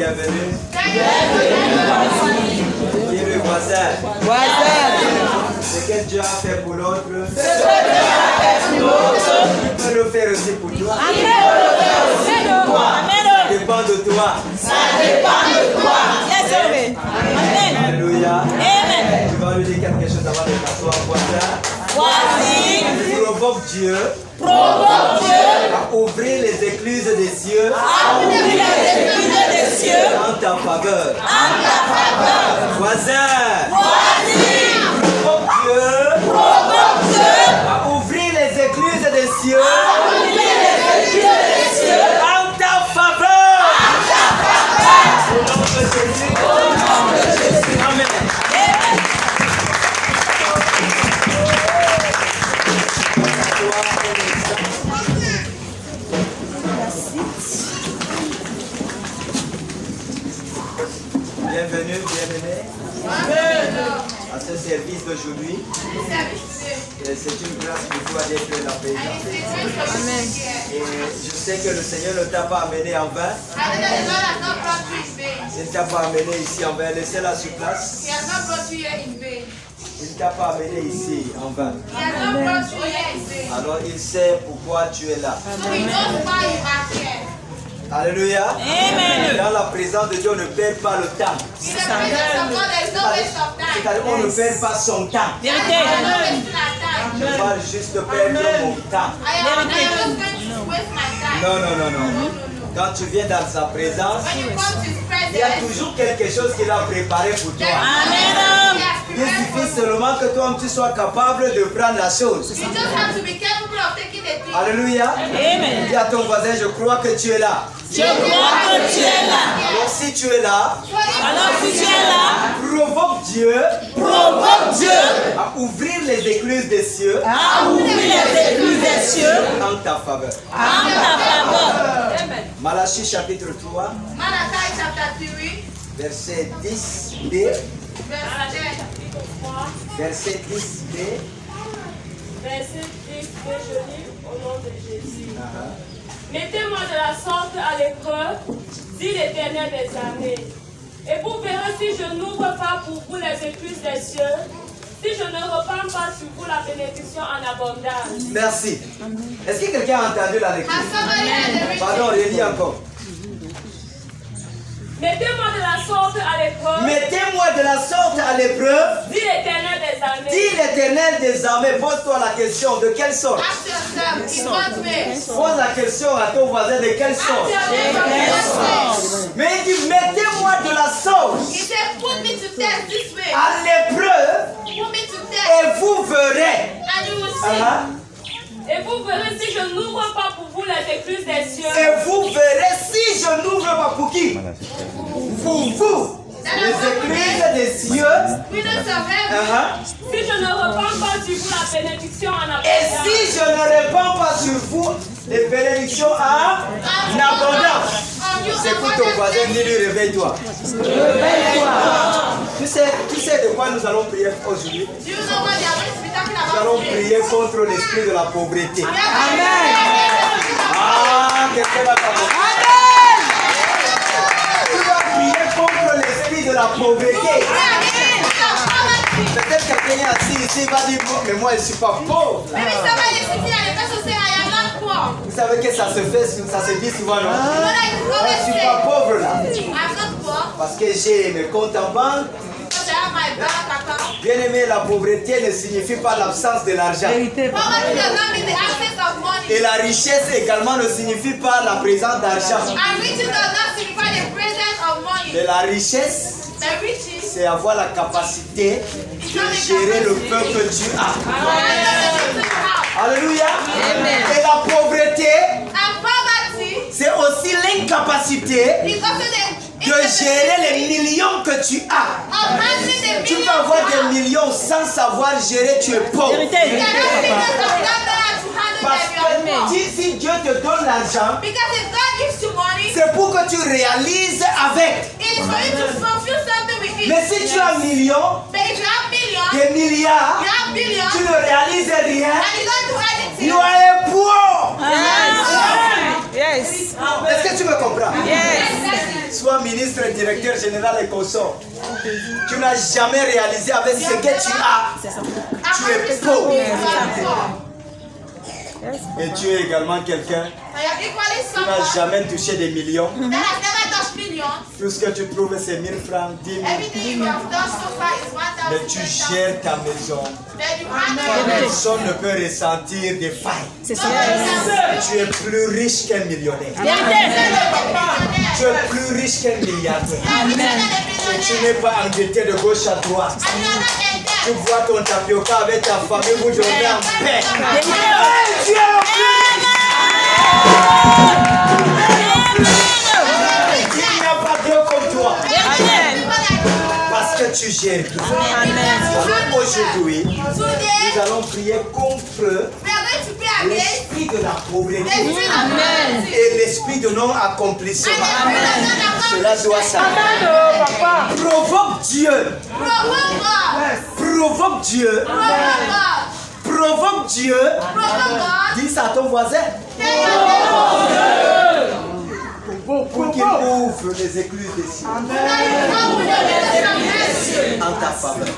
bienvenue. Dis le voisin. Ce que Dieu a fait pour l'autre, tu peux le faire aussi pour toi. Ça dépend de toi. Alléluia. Tu vas lui dire quelque chose avant de t'asseoir, voisin. Provoque Dieu à ouvrir les écluses des cieux en ta faveur. Voisin, provoque Dieu à ouvrir les écluses des cieux en ta faveur. Au nom de Jésus. Amen. Bienvenue, bienvenue à ce service d'aujourd'hui. C'est une grâce pour toi d'être là présent. Et je sais que le Seigneur ne t'a pas amené en vain. Il ne t'a pas amené ici en vain. Laissez-la sur place. Il ne t'a pas amené ici en vain. Alors il sait pourquoi tu es là. Alléluia. Amen. Dans la présence de Dieu, on ne perd pas le temps. On ne perd pas son temps. Je parle juste de perdre mon temps. Non. Quand tu viens dans sa présence, il y a toujours quelque chose qu'il a préparé pour toi. Amen. Il suffit seulement que toi tu sois capable de prendre la chose. Alléluia. Amen. Dis à ton voisin, je crois que tu es là. Je crois que tu es là. Alors si tu es là, provoque Dieu à ouvrir les écluses des cieux en ta faveur. Malachie chapitre 3, verset 10b. Verset 10b. Verset 10b, je lis au nom de Jésus. Mettez-moi de la sorte à l'épreuve, dit l'Éternel des armées. Et vous verrez si je n'ouvre pas pour vous les écluses des cieux, si je ne repends pas sur vous la bénédiction en abondance. Merci. Est-ce que quelqu'un a entendu la lecture? Pardon, relis encore. Mettez-moi de la sorte à l'épreuve. Mettez-moi de la sorte à l'épreuve. Dit l'Éternel des armées. Dis l'Éternel des armées. Pose-toi la question. De quelle sorte? Pose la question à ton voisin. De quelle sorte? Mais il dit, mettez-moi de la sorte à l'épreuve et vous verrez. Et vous verrez si je n'ouvre pas pour vous les écluses des cieux. Et vous verrez si je n'ouvre pas pour qui? Pour vous. Les écluses des cieux. Si je ne repends pas sur vous la bénédiction en abondance. Et si je ne répands pas sur vous les bénédictions en abondance. Écoute ton voisin, dis-lui, réveille-toi. Réveille-toi. Tu sais de quoi nous allons prier aujourd'hui? Nous allons prier contre l'esprit de la pauvreté. Amen. Ah, quelqu'un va t'appeler. Amen. Tu vas prier contre l'esprit de la pauvreté. Peut-être que quelqu'un est assis ici va dire, mais moi je ne suis pas pauvre. Vous savez que ça se fait, ça se dit souvent, non? Je ne suis pas pauvre là. Parce que j'ai mes comptes en banque. Bien aimé, la pauvreté ne signifie pas l'absence de l'argent. Et la richesse également ne signifie pas la présence d'argent. Mais la richesse, c'est avoir la capacité de gérer le peu que tu as. Alléluia. Et la pauvreté, c'est aussi l'incapacité de gérer les millions que tu as. Tu peux avoir des millions sans savoir gérer, tu es pauvre. Parce que si Dieu te donne l'argent, c'est pour que tu réalises avec. Mais si tu as millions, des milliards, tu ne réalises rien, tu as un poids. Yes. Est-ce que tu me comprends? Yes. Sois ministre, directeur général et consort. Tu n'as jamais réalisé avec ce que tu as. Tu es pauvre. Et tu es également quelqu'un qui n'a jamais touché des millions. Tout ce que tu trouves, c'est 1000 francs, 10 000. Mais tu gères ta maison. Personne ne peut ressentir des failles. Tu es plus riche qu'un millionnaire. Tu es plus riche qu'un milliardaire. Et tu n'es pas endetté de gauche à droite. Tu vois ton tapioca avec ta famille, vous dormez en paix. Tu es en paix. Il n'y a pas Dieu comme toi. Parce que tu gères tout. Alors aujourd'hui, nous allons prier contre l'esprit de la pauvreté et l'esprit de non-accomplissement. Cela doit s'arrêter. Provoque Dieu. Provoque Dieu. Provoque Dieu. Dis ça à ton voisin. Pour qu'il ouvre les écluses des cieux en ta faveur.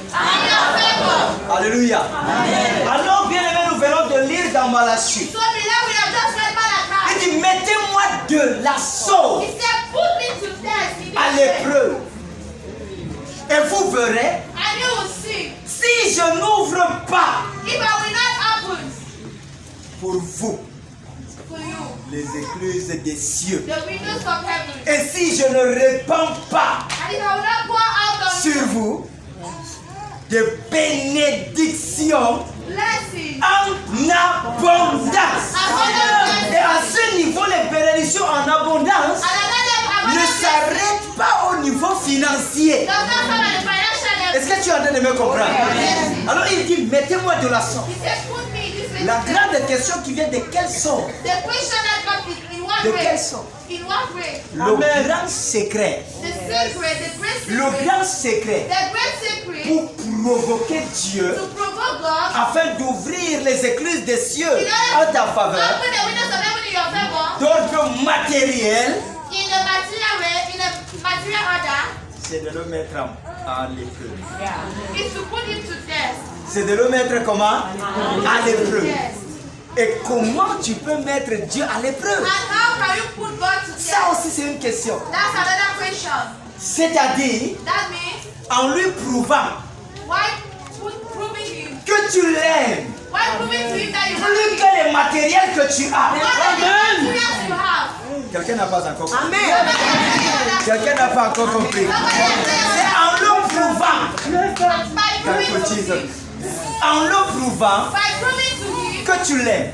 Alléluia. Alors, bien aimé, nous venons de lire dans Malachie. Il dit, mettez-moi de la sauce à l'épreuve. Et vous verrez, si je n'ouvre pas pour vous les écluses des cieux, et si je ne répands pas sur vous de bénédictions en abondance. Et à ce niveau, les bénédictions en abondance ne s'arrêtent pas au niveau financier. Est-ce que tu es en train de me comprendre? Alors il dit, mettez-moi de la sorte. La grande question qui vient de quelle sorte? De quelle sorte? Le grand secret. Le grand secret pour provoquer Dieu afin d'ouvrir les écluses des cieux en ta faveur d'ordre matériel, c'est de le mettre en l'épreuve. C'est de le mettre comment? À l'épreuve. Et comment tu peux mettre Dieu à l'épreuve? Ça aussi c'est une question. C'est-à-dire en lui prouvant que tu l'aimes plus que les matériels que tu as. Quelqu'un n'a pas encore compris. Quelqu'un n'a pas encore compris. C'est en le prouvant. En le prouvant que tu l'aimes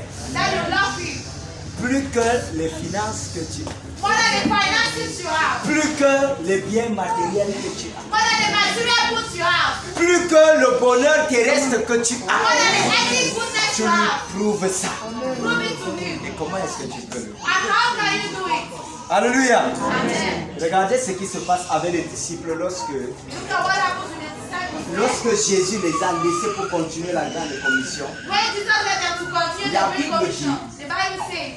plus que les finances que tu as, plus que les biens matériels que tu as, plus que le bonheur terrestre que tu as. Tu lui prouves ça. Et comment est-ce que tu peux le faire? Alléluia. Regardez ce qui se passe avec les disciples lorsque Jésus les a laissés pour continuer la grande commission. La Bible dit,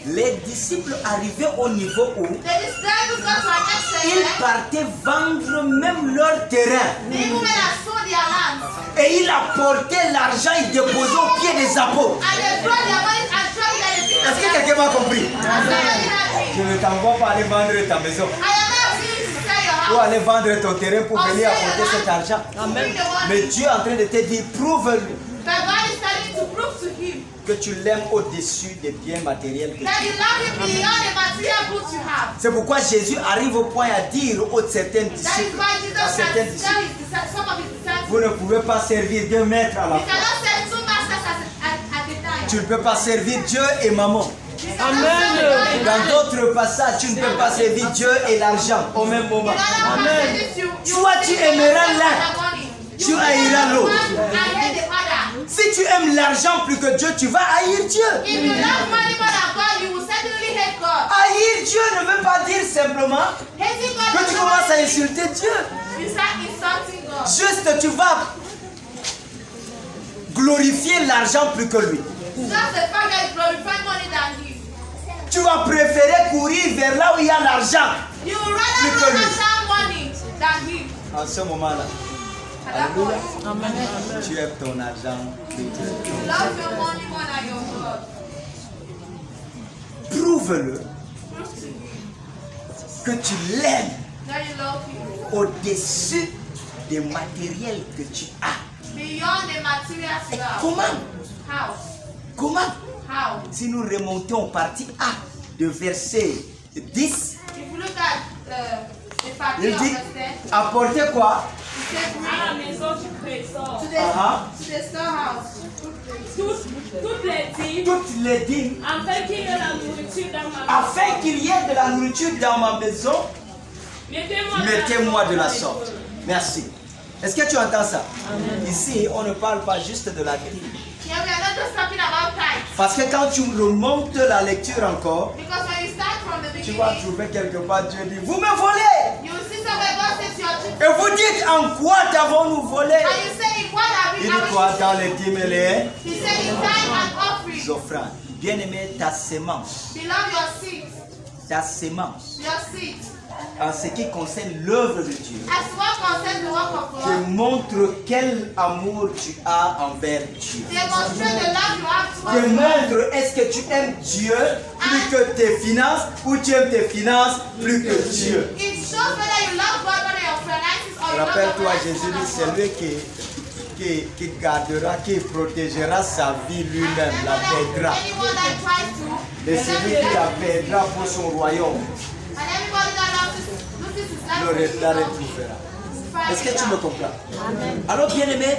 les disciples arrivaient au niveau où ils partaient vendre même leur terrain. Et ils apportaient l'argent, ils déposaient au pied des apôtres. Est-ce que quelqu'un m'a compris? Je ne t'envoie pas aller vendre ta maison ou aller vendre ton terrain pour venir apporter cet argent. Mais Dieu est en train de te dire, prouve-lui que tu l'aimes au-dessus des biens matériels que tu as. C'est pourquoi Jésus arrive au point à dire aux certains disciples, vous ne pouvez pas servir deux maîtres à la fois. Tu ne peux pas servir Dieu et maman. Amen. Dans d'autres passages, tu ne peux pas servir Dieu et l'argent au même moment. Amen. Soit tu aimeras l'un, tu haïras l'autre. Si tu aimes l'argent plus que Dieu, tu vas haïr Dieu. Haïr Dieu ne veut pas dire simplement que tu commences à insulter Dieu. Juste tu vas glorifier l'argent plus que lui. Tu vas préférer courir vers là où il y a l'argent You will plus rather que lui. have money than him. En ce moment-là, At that point, Alléluia. Tu aimes ton argent plus que you ton love your money more than your God. Prouve-le Prove to me que tu l'aimes that you love him au-dessus des matériels que tu as. beyond the materials you have. Comment? How? Comment? How? Si nous remontons au partie A de verset 10, If you look at the party il of dit, the stand, apportez quoi? it says À la bring maison du trésor, to the storehouse. toutes les dîmes, Toutes les dîmes, afin qu'il y ait la nourriture dans ma maison. afin qu'il y ait de la nourriture dans ma maison, mettez-moi de la sorte. Merci. Est-ce que tu entends ça? Ici, on ne parle pas juste de la dîme. Here we are not just talking about tithes. Parce que quand tu remontes la lecture encore, Because when you start from the tu vas beginning, trouver quelque part Dieu dit, vous me volez. you will see somewhere God says you are cheating. Et vous dites, en quoi t'avons-nous volé? And you say, in what have Il we dit quoi cheated? dans les dîmes et les He said, in time and offering. offrandes. Bien-aimé, ta sémence, Beloved, your seed. ta sémence, Your seed. en ce qui concerne l'œuvre de Dieu, As what concerns the work of te God, montre quel amour tu as envers Dieu. demonstrate the love you have Te towards God. montre est-ce que tu aimes Dieu plus que tes finances ou tu aimes tes finances plus que Dieu. It shows whether you love God more than your finances or you love your Rappelle-toi, finances Jésus more dit, than c'est God. lui qui gardera, qui protégera sa vie lui-même, la perdra. Anyone that tries to, Et celui qui la perdra pour son royaume, and everybody that loses his life, la retrouvera. Est-ce que tu me comprends? Alors, bien-aimé,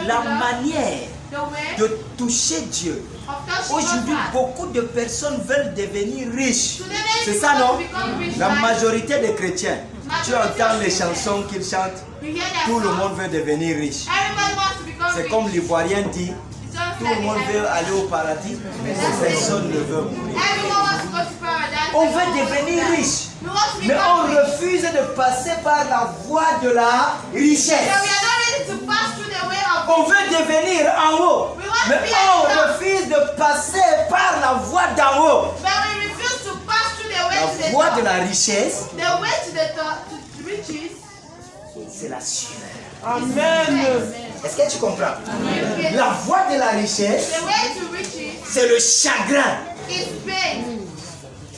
la manière the way de toucher Dieu. of touching Aujourd'hui, God's heart. beaucoup de personnes veulent devenir riches. Today, many C'est people ça, non? want to become rich, La right? majorité des chrétiens, tu entends les chansons qu'ils chantent, You hear that tout le song? monde veut devenir riche. Everybody wants to become C'est rich. comme l'Ivoirien dit, It's just tout like le monde in veut Africa. aller au paradis, mais personne ne veut mourir. Everyone wants to go to paradise. On Everyone veut wants to devenir die. riche, We want to mais on become rich. refuse de passer par la voie de la So we richesse. are not ready to pass through the way of On veut devenir en haut, mais on refuse de passer par la voie d'en haut. but we refuse to pass through the way to La the voie top. de la richesse, The way to the top, to riches. c'est la sueur. Amen. Est-ce que tu comprends? La voie de la richesse, The way to riches c'est le chagrin. is pain.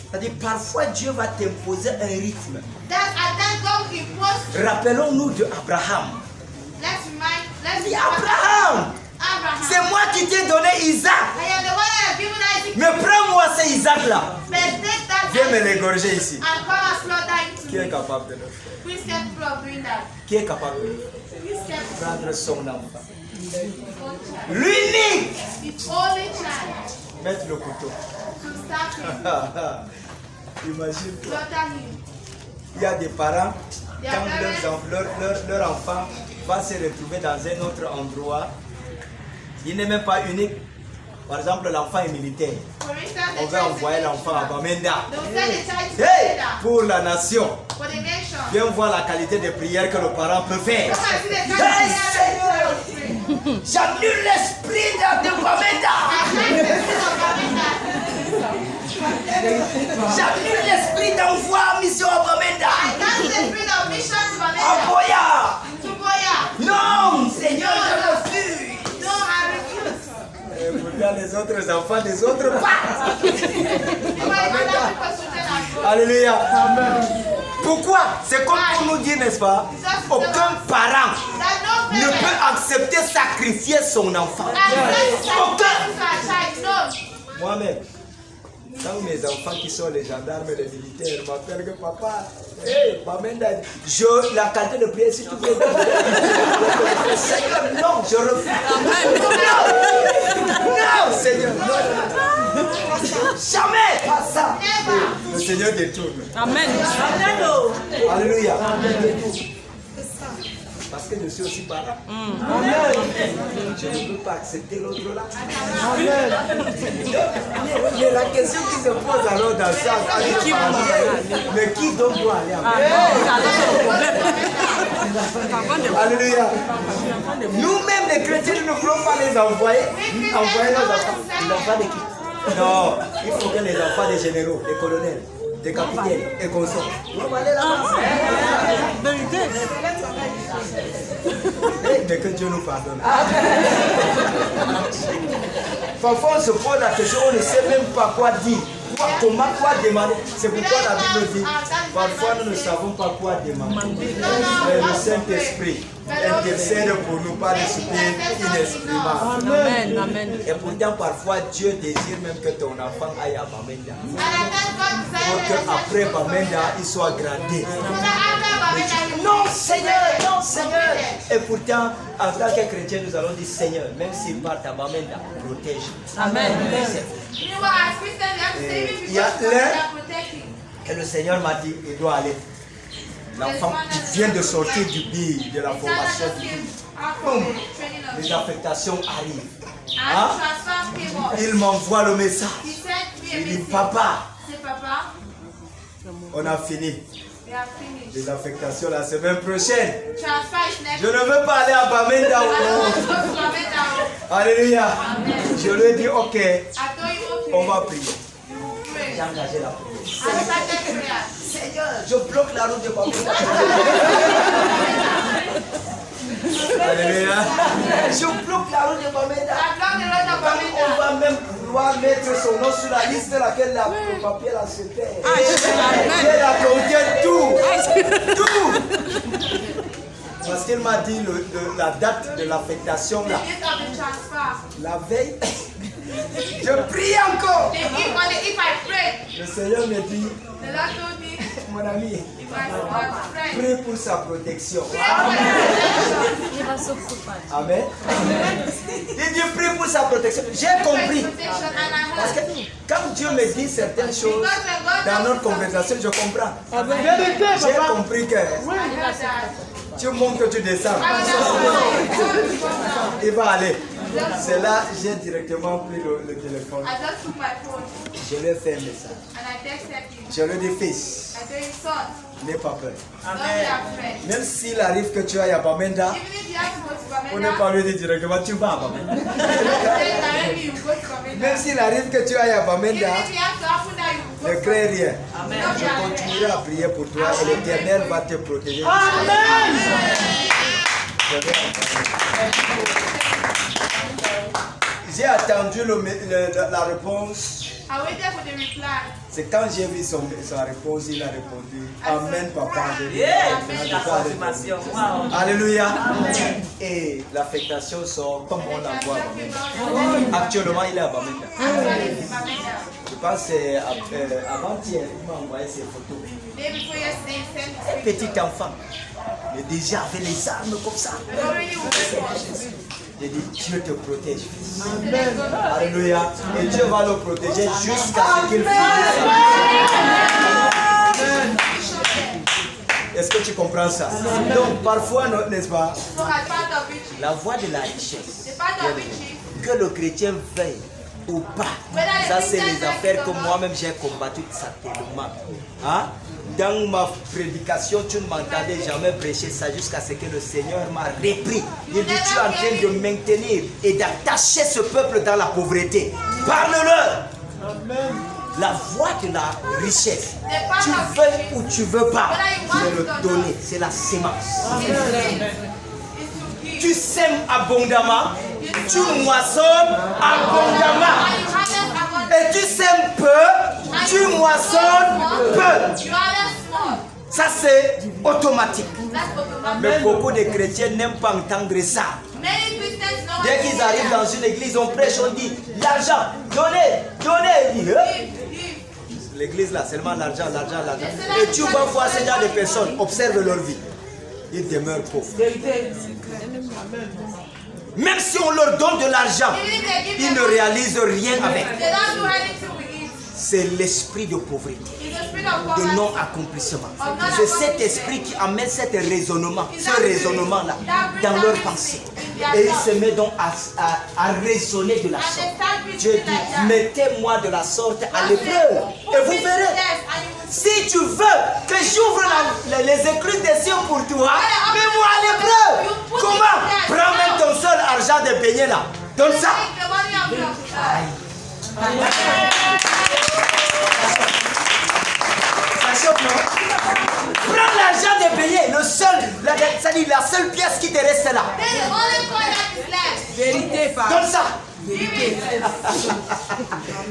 C'est-à-dire, parfois Dieu va t'imposer un rythme. That at that God imposed. Rappelons-nous de Abraham. Let's Dis Abraham, c'est Abraham. moi qui t'ai donné Isaac. I am the one that has given Isaac. Mais prends-moi ce Isaac-là. But take that Viens me Isaac l'égorger ici. and come and slaughter him to Qui est me. capable de le faire? Who is capable of doing that? Qui est capable de le faire? Who is capable Prendre son enfant. of his own child? L'unique. His only child. Mettre le couteau. To stab him. Imagine-toi. Slaughter him. Il y a des parents, quand leur enfant va se retrouver dans un autre endroit, il n'est même pas unique. Par exemple, l'enfant est militaire. For instance, On the va child envoyer is l'enfant à Bamenda. They will send the child to Hey, Canada pour la nation, for the nation. viens voir la qualité de prière que le parent peut faire. Come and see the Hey, child Seigneur, pray. j'annule l'esprit de Bamenda. I thank the spirit of Bamenda. J'annule l'esprit d'envoi à mission à Bamenda. I thank the spirit of mission to À Bamenda. Boya. To Boya. Non, Seigneur, je refuse. No, I refuse. Et pourtant, les autres enfants des autres partent. Because other people's children are gone. Alléluia. Pourquoi? C'est comme pour nous dire, n'est-ce pas? Aucun parent That no ne parent peut accepter sacrifier son enfant. accepts Aucun. sacrifice to a child. No. Moi-même, quand mes enfants qui sont les gendarmes et les militaires m'appellent que papa, hey, Bamenda, la qualité de prière, si tu veux. Seigneur, non, je refuse. Non, Seigneur, non. Jamais, pas ça. Never. Le Seigneur détourne. Amen. Alléluia. Parce que je suis aussi parent. Je ne peux pas accepter l'autre là. Mais la question qui se pose alors dans ça, mais qui donc doit aller en Alléluia. Nous-mêmes les chrétiens, nous ne voulons pas les envoyer. Envoyer nos enfants. Les enfants de qui? Non, il faut que les enfants des généraux, des colonels, des capitaines et consorts. On va aller là-bas. Vérité. Mais que Dieu nous pardonne. Parfois on se pose la question, on ne sait même pas quoi dire. Comment quoi demander. C'est pourquoi la Bible dit, parfois nous ne savons pas quoi demander. Mais le Saint-Esprit intercède pour nous par des soupirs inexprimables. Amen, amen. Et pourtant parfois Dieu désire même que ton enfant aille à Bamenda. Pour qu'après Bamenda, il soit gradé. Non Seigneur, non Seigneur. Et pourtant, en tant que chrétien, nous allons dire Seigneur, même s'il part à Bamenda, protège. Amen. Il y a l'un, et le Seigneur m'a dit, il doit aller. L'enfant qui vient de sortir du billet, de la formation du billet. Boum, les affectations arrivent. Hein? Il m'envoie le message. Il dit, papa, on a fini. Les affectations la semaine prochaine. Je ne veux pas aller à Bamenda. Alléluia. Je lui ai dit, ok, on va prier. J'ai engagé la prière. Seigneur, je bloque la route de Bamenda. Alléluia. Je bloque la route de Bamenda. On va même pouvoir mettre son nom sur la liste de laquelle le papier là se perd. Elle a compté tout. Tout. Parce qu'elle m'a dit la date de l'affectation là. La veille. Je prie encore. Le Seigneur me dit, mon ami, prie pour sa protection. Amen. Il dit prie pour sa protection. J'ai compris. Parce que quand Dieu me dit certaines choses dans notre conversation, je comprends. J'ai compris que tu montes, tu descends. Il va aller. C'est là j'ai directement pris le téléphone. Je lui ai fait un message. Je lui ai dit, fils, n'aie pas peur. Même s'il arrive que tu ailles à Bamenda, on ne pas lui dire directement, tu vas à Bamenda. Même s'il arrive que tu ailles à Bamenda, ne crains rien. Je continuerai à prier pour toi et l'Éternel va te protéger. J'ai attendu la réponse. C'est quand j'ai vu sa réponse, il a répondu Amen, papa. Alléluia. Et l'affectation sort comme on la voit à Bamenda. Actuellement, il est à Bamenda. Je pense que c'est avant-hier, il m'a envoyé ses photos. Un petit enfant, mais déjà avec les armes comme ça. J'ai dit, Dieu te protège. Amen. Alléluia. Et Dieu va le protéger jusqu'à ce qu'il finisse. Est-ce que tu comprends ça? Donc, parfois, n'est-ce pas, la voie de la richesse, que le chrétien veuille ou pas, ça c'est les affaires que moi-même j'ai combattu certainement. Hein? Dans ma prédication, tu ne m'entendais jamais prêcher ça jusqu'à ce que le Seigneur m'a repris. Il dit, tu es en train de maintenir et d'attacher ce peuple dans la pauvreté. Parle-leur. La voie de la richesse, tu veux ou tu veux pas, c'est le donner, c'est la sémence. Tu sèmes abondamment, tu moissonnes abondamment. Et tu sèmes peu, tu moissonnes peu. Ça c'est automatique. Mais beaucoup de chrétiens n'aiment pas entendre ça. Dès qu'ils arrivent dans une église, on prêche, on dit l'argent, donnez, donnez. L'église là, seulement l'argent, l'argent, l'argent. Et tu vas voir ces genre de personnes, observe leur vie. Ils demeurent pauvres. Même si on leur donne de l'argent, ils ne réalisent rien avec. C'est l'esprit de pauvreté, de non-accomplissement. C'est cet esprit qui amène ce raisonnement-là dans leur pensée. Et il se met donc à raisonner de la sorte. Dieu dit, mettez-moi de la sorte à l'épreuve. Et vous verrez, si tu veux que j'ouvre les écluses des cieux pour toi, mets-moi à l'épreuve. Comment? Prends même ton seul argent de beignet là. Donne ça. chauffe, non? Prends l'argent de payer, le seul, c'est-à-dire la seule pièce qui te reste là. Then the only coin that is left. Vérité, Papa. Donne ça. Give it.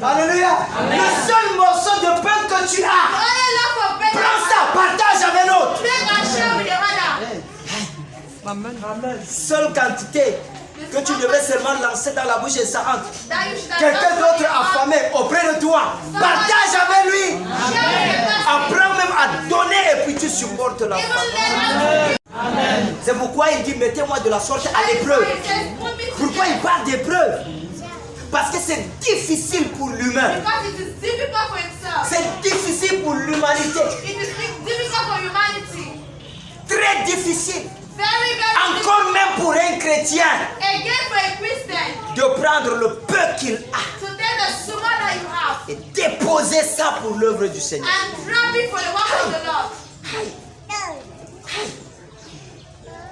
Alléluia. Le seul morceau de pain que tu as, The only loaf of bread. prends ça, partage avec l'autre. Take and share with the other. Seule quantité que tu devais seulement lancer dans la bouche et ça entre. That you should have Quelqu'un done d'autre for your affamé auprès de toi, partage avec lui. Share with the person. Apprends même à donner et puis tu supportes la Even faim. let us. C'est pourquoi il dit mettez-moi de la sorte à l'épreuve. It says, put me to Pourquoi death. il parle d'épreuve? Parce que c'est difficile pour l'humain. Because it is difficult for himself. C'est difficile pour l'humanité. It is difficult for humanity. Très difficile. Very, very difficult. Encore même pour un chrétien Again for a Christian. de prendre le peu qu'il a To take the small that you have et déposer ça pour l'œuvre du Seigneur. and drop it for the work of the Lord.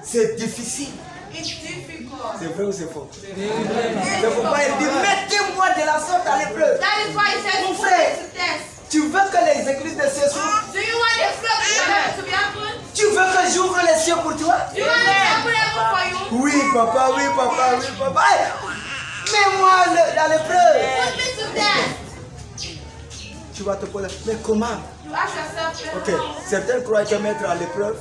C'est difficile. It's difficult. C'est vrai ou c'est faux? C'est pourquoi il dit mettez-moi de la sorte à l'épreuve. That is why it says Mon put frère. me to test. Tu veux que les écluses de cieux s'ouvrent? Do you want the flood to be open? Tu veux que j'ouvre les cieux pour toi? Do you want it to open heaven for you? Oui papa, oui papa, oui papa. Hey, mets-moi dans l'épreuve. Put me to test. Tu vas te poser, mais comment? You ask yourself, Ok, certains croient que mettre à l'épreuve,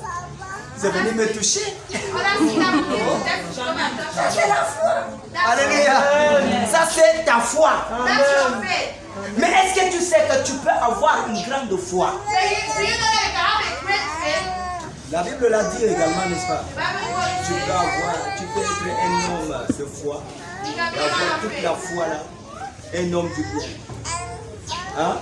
c'est venir me toucher. others think that put me to test to come and touch C'est us. la foi. That's Alléluia. Ça c'est ta foi. That's your faith. Mais est-ce que tu sais que tu peux avoir une grande foi? So do you know that you can have a great faith? La Bible l'a dit également, n'est-ce pas? The Bible Tu says peux avoir, tu peux être un homme de foi, you can be a avoir man of toute faith. la foi là, un homme du bien. Hein?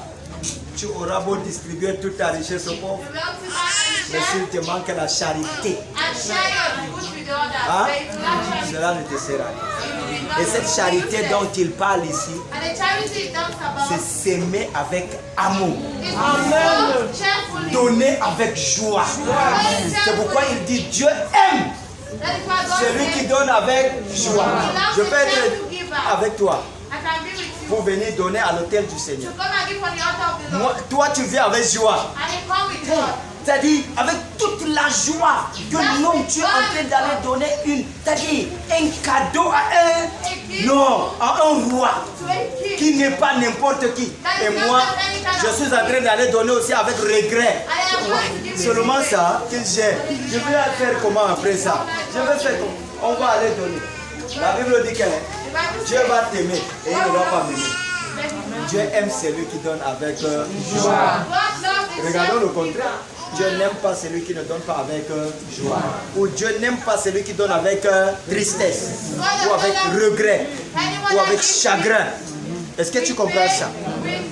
Tu auras beau distribuer toute ta richesse aux pauvres, You will to mais share s'il te manque la charité, and share your goods with the others. hein? But if you lack charity, Cela ne te sert à rien. you will not Et cette be charité useless. dont il parle ici, And the charity it talks about c'est s'aimer avec amour, is to sow cheerfully. donner avec joie. C'est pourquoi il dit Dieu aime That is why God celui qui says, donne avec joie. Je peux être avec toi I can be with you. pour venir donner à l'autel du To Seigneur. come and give for the altar of the Moi, Lord. toi, tu viens avec joie. And you come with God. C'est-à-dire avec toute la joie que non, tu es en train d'aller donner c'est-à-dire un cadeau à un, non, à un roi To a king. qui n'est pas n'importe qui. Et moi, je suis en train d'aller donner aussi avec regret. I am going to give you Seulement this ça que j'ai. Je vais faire comment après ça? Je vais faire comment? On va aller donner. La Bible dit que The Bible Dieu says, va t'aimer et il ne va pas m'aimer. God Dieu aime celui qui donne avec joie. loves the Regardons le cheerful contraire. giver. Dieu n'aime pas celui qui ne donne pas avec joie. Ou Dieu n'aime pas celui qui donne avec tristesse. Ou avec regret. Ou avec chagrin. Est-ce que tu comprends ça?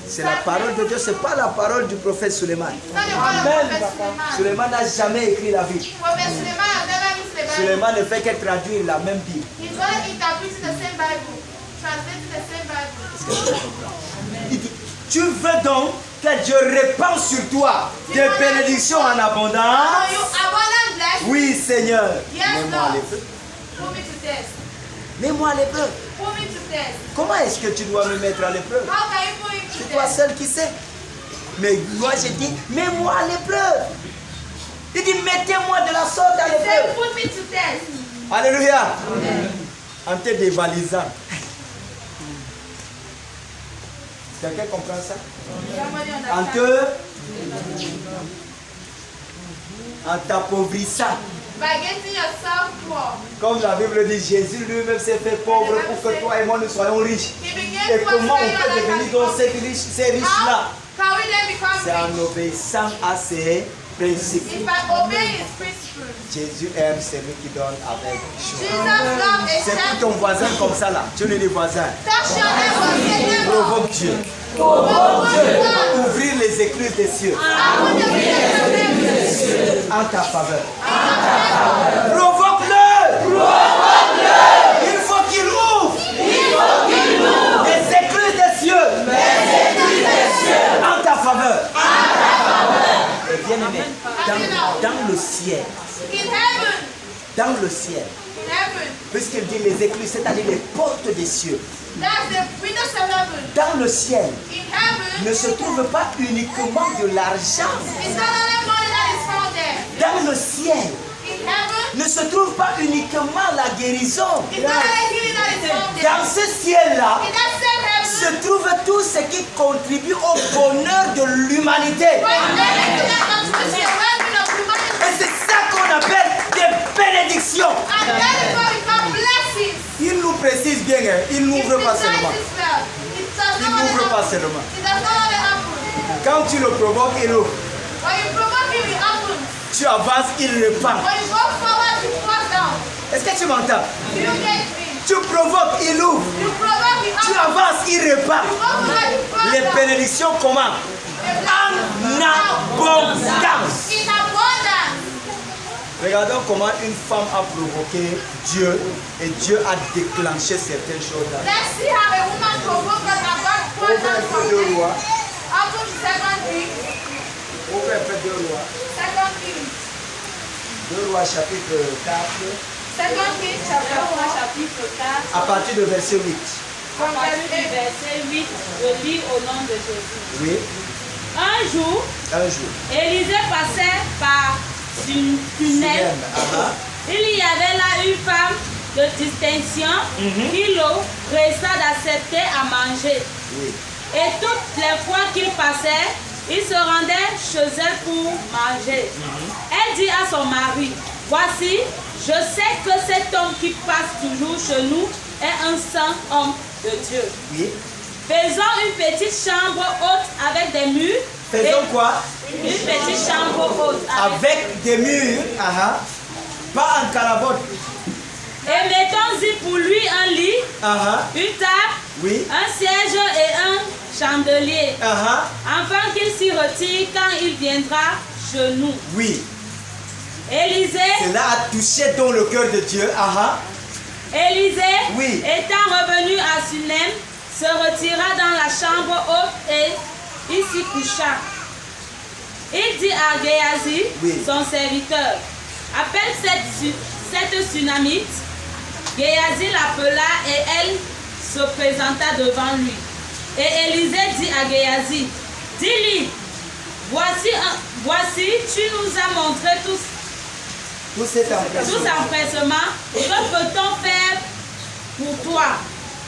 C'est la parole de Dieu, ce n'est pas la parole du prophète Suleiman. It's not the word of Prophet Suleiman. Suleiman n'a jamais écrit la Bible. Prophet Suleiman has never written the Bible. Suleiman ne fait que traduire la même Bible. He's only interpreting the same Bible, translating the same Bible. Il dit, tu veux donc que Dieu répande sur toi des bénédictions en abondance? Are you abundant blessed? Oui, Seigneur. Yes, Mets-moi à Lord. l'épreuve. Put me to test. Mets-moi à l'épreuve. Put me to test. Comment est-ce que tu dois me mettre à l'épreuve? How can you put me to C'est toi test? seul qui sais. Mais moi je dis, mets-moi à l'épreuve. Il dit, mettez-moi de la sorte à Say, l'épreuve. put me to test. Alléluia. En te dévalisant. Quelqu'un comprend ça? Somebody En understand? en t'appauvrissant. By getting yourself poor. Comme la Bible dit, Jésus lui-même s'est fait pauvre pour que toi et moi nous soyons riches. He Et began to comment on explain peut your devenir life donc as ces riches-là? How can we then become C'est en rich? obéissant à ses principes. If I obey his principles. Jésus aime celui qui donne avec joie. Jesus loves a C'est pour cheerful. ton voisin comme ça là. Tu lui dis voisin. Touch your neighbor. Say neighbor. Provoque Dieu. Ouvrir les écluses des cieux I want to be the en ta faveur. Provoque-le. Il faut qu'il ouvre les écluses des cieux en ta faveur. Et bien aimé, dans le ciel, In heaven. dans le ciel, In heaven. Puisqu'il dit les écluses, c'est-à-dire les portes des cieux. That's the windows of heaven. Dans le ciel, In heaven, ne se trouve pas uniquement de l'argent. it's not only money that is found there. Dans le ciel, In heaven, ne se trouve pas uniquement la guérison. it's not only healing that is found there. Dans ce ciel-là, In that same heaven, se trouve tout ce qui contribue au bonheur de l'humanité. when everything that contributes to the well-being of humanity, Et c'est ça qu'on appelle des bénédictions. and that is what we call blessings. Il nous précise bien, hein, il It n'ouvre pas precises seulement. this well. It does Il not only n'ouvre pas happen. seulement. It does not only happen. Quand tu le provoques, il ouvre. When you provoke him, it happens. Tu avances, il repart. When you go forward, you fall down. Est-ce que tu m'entends? Do you get me? Tu provoques, il ouvre. You provoke, it Tu happens. avances, il repart. You go forward, you fall Les down. bénédictions comment? En abondance. In abundance. Regardons comment une femme a provoqué Dieu et Dieu a déclenché certaines choses là. Let's see how a woman provoked God and God poured Ouvre down un peu from de heaven. roi. Open to 2 Kings. Ouvre un peu de roi. 2 Kings. 2 rois chapitre 4 2 Kings chapter 4. Chapitre 4, à partir de verset 8. From à partir verse du 8. verset 8, je lis au nom de Jésus. Oui, Un jour, un jour. Élisée passait par une tunnel. Il y avait là une femme de distinction qui le pressa d'accepter à manger. Oui. Et toutes les fois qu'il passait, il se rendait chez elle pour manger. Elle dit à son mari, voici, je sais que cet homme qui passe toujours chez nous est un saint homme de Dieu. Oui. Faisons une petite chambre haute avec des murs. Faisons quoi? Une petite chambre haute Avec des murs. Pas en carabote. Et mettons-y pour lui un lit, une table, Oui. un siège et un chandelier, afin qu'il s'y retire quand il viendra chez nous. Oui. Élisée, Cela a touché dans le cœur de Dieu. Élisée, Oui. étant revenu à Sunem, se retira dans la chambre haute et il s'y coucha. Il dit à Géasi, Oui. son serviteur, appelle cette Sunamite. Géasi l'appela et elle se présenta devant lui. Et Élisée dit à Géasi, dis-lui, voici, tu nous as montré Tout cet empressement. Que peut-on faire pour toi?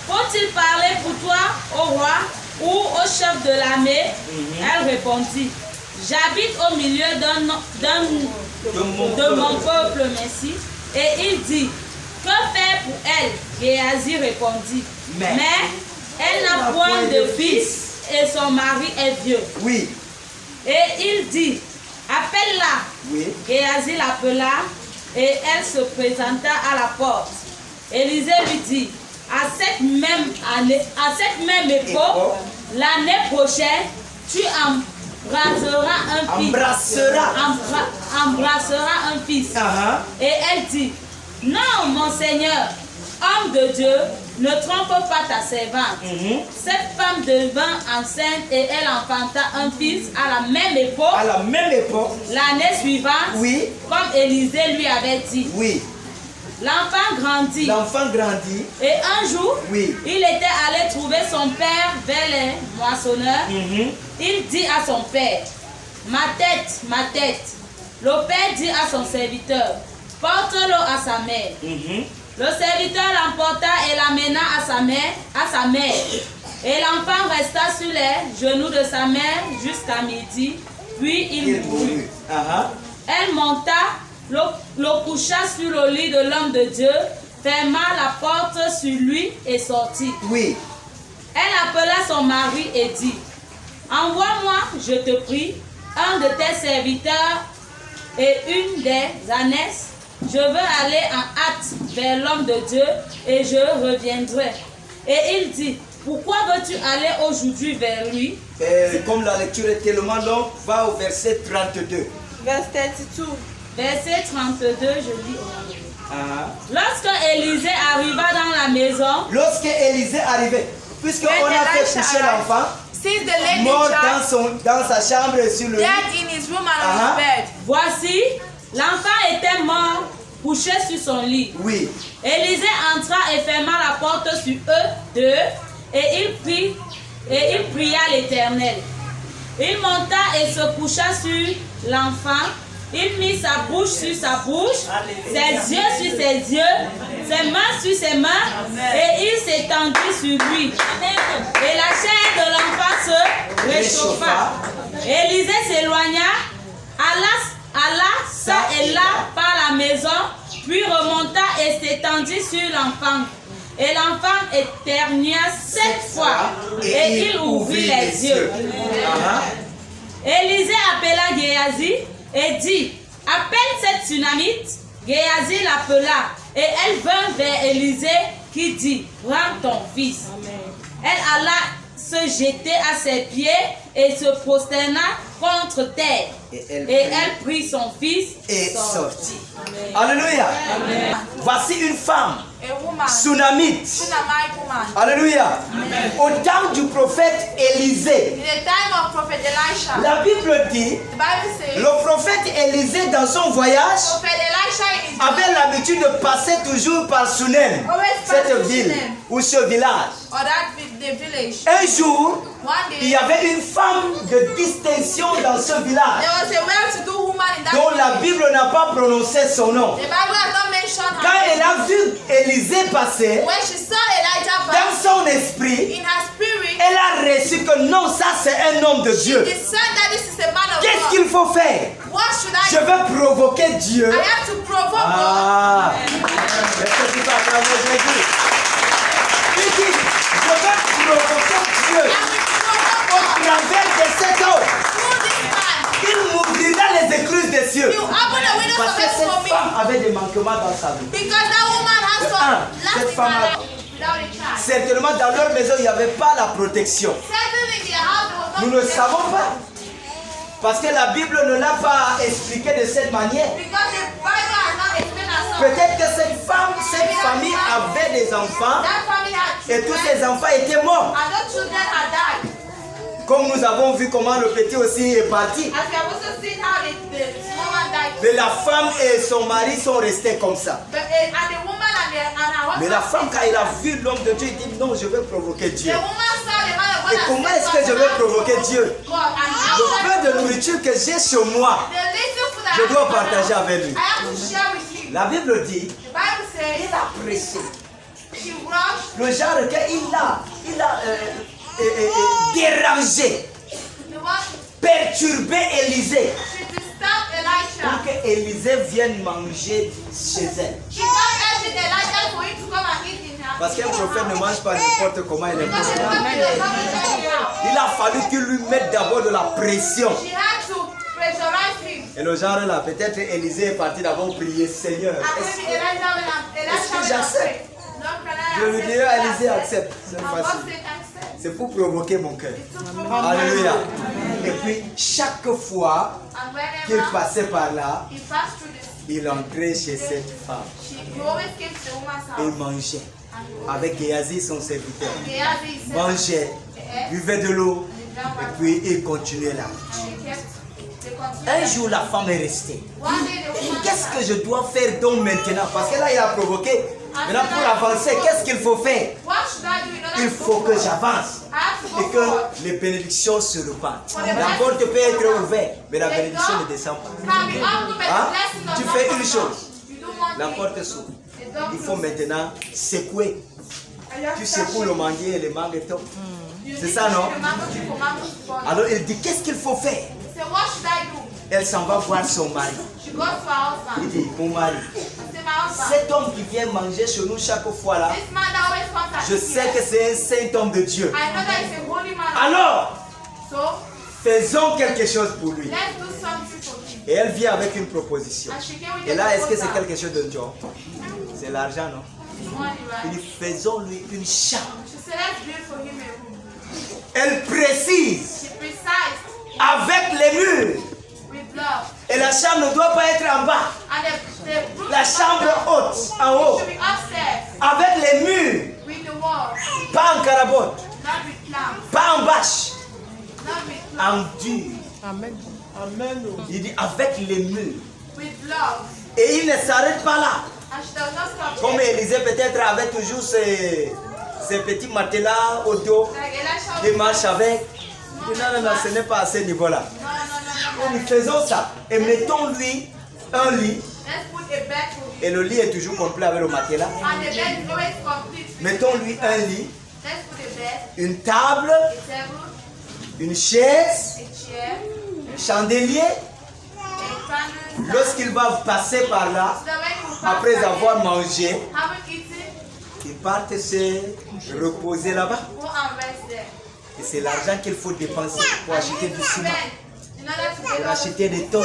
Faut-il parler pour toi au roi ou au chef de l'armée? Elle répondit, j'habite au milieu de mon peuple, merci. Et il dit, que faire pour elle? Géasi répondit, mais elle n'a point de fils et son mari est vieux. Oui. Et il dit, appelle-la. Oui. Géasi l'appela et elle se présenta à la porte. Élisée lui dit, à cette même époque, l'année prochaine, tu embrasseras un fils. Et elle dit, non, mon Seigneur, homme de Dieu, ne trompe pas ta servante. Cette femme devint enceinte et elle enfanta un fils à la même époque. L'année suivante, Oui. comme Élisée lui avait dit. Oui. L'enfant grandit. Et un jour, Oui. il était allé trouver son père vers les moissonneurs. Il dit à son père, ma tête, ma tête. Le père dit à son serviteur, porte-le à sa mère. Le serviteur l'emporta et l'amena à sa mère. Et l'enfant resta sur les genoux de sa mère jusqu'à midi, puis il mourut. Elle monta, le coucha sur le lit de l'homme de Dieu, ferma la porte sur lui et sortit. Oui. Elle appela son mari et dit, envoie-moi, je te prie, un de tes serviteurs et une des ânesses. Je veux aller en hâte vers l'homme de Dieu et je reviendrai. Et il dit, pourquoi veux-tu aller aujourd'hui vers lui? Comme la lecture est tellement longue, va au verset 32. Verset 32. Verset 32, je lis au nom de Dieu. Lorsque Élisée arriva dans la maison, puisqu'on a fait coucher l'enfant, Sees the lady mort child dans sa chambre sur le lit. dead in his room and on his bed. voici, l'enfant était mort couché sur son lit. Oui. Élisée entra et ferma la porte sur eux deux, et il pria l'Éternel. Il monta et se coucha sur l'enfant. Il mit sa bouche sur sa bouche, ses yeux sur ses yeux, ses mains sur ses mains, et il s'étendit sur lui. Et la chair de l'enfant se réchauffa. Élisée s'éloigna, alla ça et là par la maison, puis remonta et s'étendit sur l'enfant. Et l'enfant éternua 7 fois, et il ouvrit les yeux. Élisée appela Géasi et dit, appelle cette Sunamite. Géasi l'appela, et elle vint vers Élisée qui dit, prends ton fils. Elle alla se jeter à ses pieds et se prosterna contre terre. Et elle prit son fils et sortit. Alléluia. Voici une femme, Sunamite. Alléluia. Au temps du prophète Élisée, la Bible dit, le prophète Élisée dans son voyage avait l'habitude de passer toujours par Sunem, cette ville ou ce village. Un jour, il y avait une femme de distinction dans ce village dont la Bible n'a pas prononcé son nom. Quand elle a vu Élisée passer, dans son esprit, elle a reçu que non, ça c'est un homme de Dieu. Qu'est-ce qu'il faut faire? Je veux provoquer Dieu. Ah, est-ce que tu peux acclamer Jésus? Il dit, je veux provoquer Dieu au travers de cet homme. Il m'ouvrira les écluses des cieux. Parce que cette femme avait des manquements dans sa vie. Cette femme certainement dans leur maison il n'y avait pas la protection. Nous ne savons pas. Parce que la Bible ne l'a pas expliqué de cette manière. Peut-être que cette femme, cette famille avait des enfants et tous ces enfants étaient morts. Comme nous avons vu comment le petit aussi est parti. Mais la femme et son mari sont restés comme ça. Mais la femme, quand elle a vu l'homme de Dieu, il dit non, je veux provoquer Dieu. Et comment est-ce que je veux provoquer Dieu? Le peu de nourriture que j'ai chez moi, je dois partager avec lui. La Bible dit, il a pressé. Le genre qu'il a dérangé, perturbé Élisée pour que Élisée vienne manger chez elle. Parce qu'un prophète ne mange pas n'importe comment il est prophète. Il a fallu qu'il lui mette d'abord de la pression. Et le genre là, peut-être Élisée est parti d'abord prier, Seigneur, est-ce que j'accepte? Je lui dirai, Élisée accepte. C'est pour provoquer mon cœur. Alléluia. Et puis, chaque fois qu'il passait par là, il entrait chez cette femme. Et il mangeait. Avec Géasi, son serviteur. Mangeait, buvait de l'eau. Et puis, il continuait là. Un jour, la femme est restée. Qu'est-ce que je dois faire donc maintenant? Parce que là, il a provoqué. Maintenant, pour avancer, qu'est-ce qu'il faut faire? Il faut que j'avance et que les bénédictions se repartent. La porte peut être ouverte, mais la bénédiction ne descend pas. Hein? Tu fais une chose, la porte s'ouvre. Il faut maintenant secouer. Tu secoues le manguier et le mangue tombe. C'est ça, non? Alors, il dit, qu'est-ce qu'il faut faire? Elle s'en va voir son mari. Il dit, mon mari, cet homme qui vient manger chez nous chaque fois là, je sais que c'est un saint homme de Dieu. Alors, faisons quelque chose pour lui. Et elle vient avec une proposition. Et là, est-ce que c'est quelque chose de Dieu? C'est l'argent, non? Il dit, faisons-lui une chambre. Elle précise avec les murs. Et la chambre ne doit pas être en bas. La chambre haute, en haut. Avec les murs. Pas en carabote. Pas en bâche. En dur. Amen. Amen. Il dit avec les murs. Et Et il ne s'arrête pas là. And she does not stop Comme there. Élisée peut-être avait toujours ses petits matelas au dos. Like Elisha Il marche avec. Non, ce n'est pas à ce niveau-là. No. Nous faisons ça. Et mettons-lui un lit. Let's put a bed for him. Et le lit est toujours complet avec le matelas. And the bed is always complete. Mettons-lui un lit, Let's put a bed, une table, a table, une chaise, a chair, un chandelier. a candle. Lorsqu'il va passer par là, So that when you pass après by avoir it, mangé, haven't eaten, il part se reposer là-bas. go and rest there. Et c'est l'argent qu'il faut dépenser pour acheter du ciment, In order to get pour all acheter des tonnes,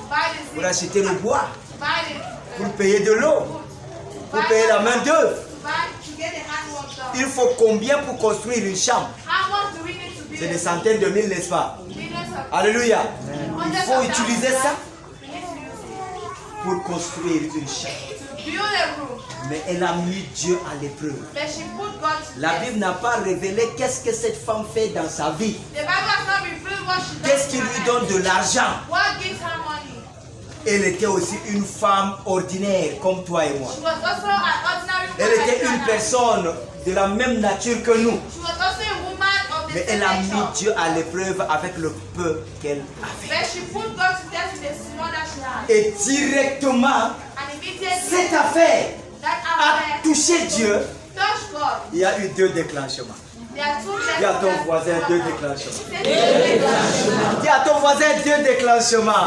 buy the pour seed, acheter le bois, buy pour payer de l'eau, pour payer la main d'œuvre. to get the handwork done. Il faut combien pour construire une chambre? How much do we need to build? C'est des centaines de mille, n'est-ce pas? Millions of Alléluia. Il hundreds faut of utiliser thousands. ça We need to use it pour construire une chambre. to build a room. Mais elle a mis Dieu à l'épreuve. But she put God to La test. Bible n'a pas révélé qu'est-ce que cette femme fait dans sa vie. The Bible has not revealed what she does. Qu'est-ce qui in lui her donne life. de l'argent. What gives her money? Elle était aussi une femme ordinaire comme toi et moi. She was also an ordinary woman. Elle like était you une and I. personne de la même nature que nous. She was also a woman of the Mais same elle a mis nature. Dieu à l'épreuve avec le peu qu'elle avait. But she put God to test with the small that she had. Et directement, And immediately, cette affaire that a affair touché Dieu. touched God. Il y a eu deux déclenchements. There are two Dis à ton tests. voisin deux déclenchements. Say Dis à ton voisin deux déclenchements.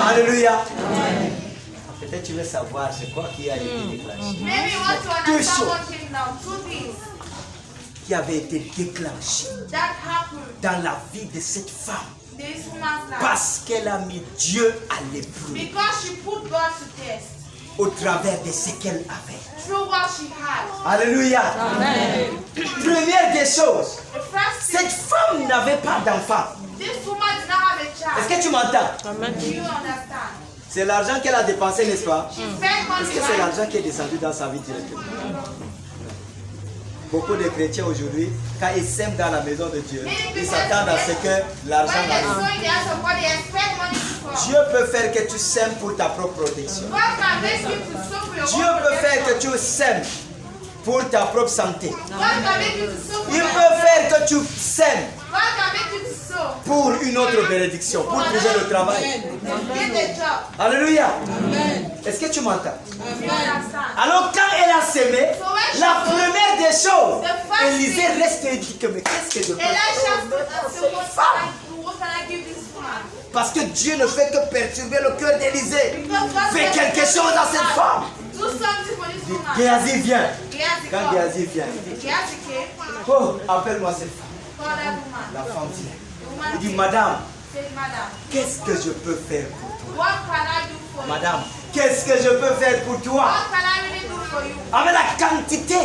Alléluia. Peut-être tu veux savoir c'est quoi qui a été déclenché. Maybe you want to Deux understand choses one thing now. Two things qui avaient été déclenchées that happened dans la vie de cette femme in this woman's life. parce qu'elle a mis Dieu à l'épreuve Because she put God to test au travers de ce qu'elle avait. through what she had. Alléluia. Première des choses, The first thing, cette femme n'avait pas d'enfant. this woman did not have a Est-ce child. que tu m'entends? Do you understand? C'est l'argent qu'elle a dépensé, n'est-ce pas? She spent money, Est-ce que c'est right? l'argent qui est descendu dans sa vie directement? Beaucoup de chrétiens aujourd'hui, quand ils sèment dans la maison de Dieu, ils s'attendent à ce que l'argent When they arrive. sow in the house of God, they expect money to come. Dieu peut faire que tu sèmes pour ta propre protection. God can make you to sow for your Dieu own peut faire protection. que tu sèmes pour ta propre santé. God can make you to sow for Il your peut faire que tu sèmes God can make you to sow. pour une autre bénédiction, pour trouver le travail. Get a job. Alléluia. Est-ce que tu m'entends? You understand? Alors quand elle a sémé, la première des choses, Élisée reste et dit que mais qu'est-ce que je peux faire? Elisha said, what can I give this woman? Parce que Dieu ne fait que perturber le cœur d'Élisée. Because God Fais said, quelque chose à cette femme. do something for this woman. Géasi vient. Gehazi Quand came. Géasi vient, il dit, Gehazi came. oh, appelle-moi cette femme. Call that woman. La femme vient. The woman Il dit, came. madame, Said, madam, qu'est-ce que je peux faire pour toi? what can I do for you? Madame, qu'est-ce que je peux faire pour toi? What can I really do for you? Avec la quantité.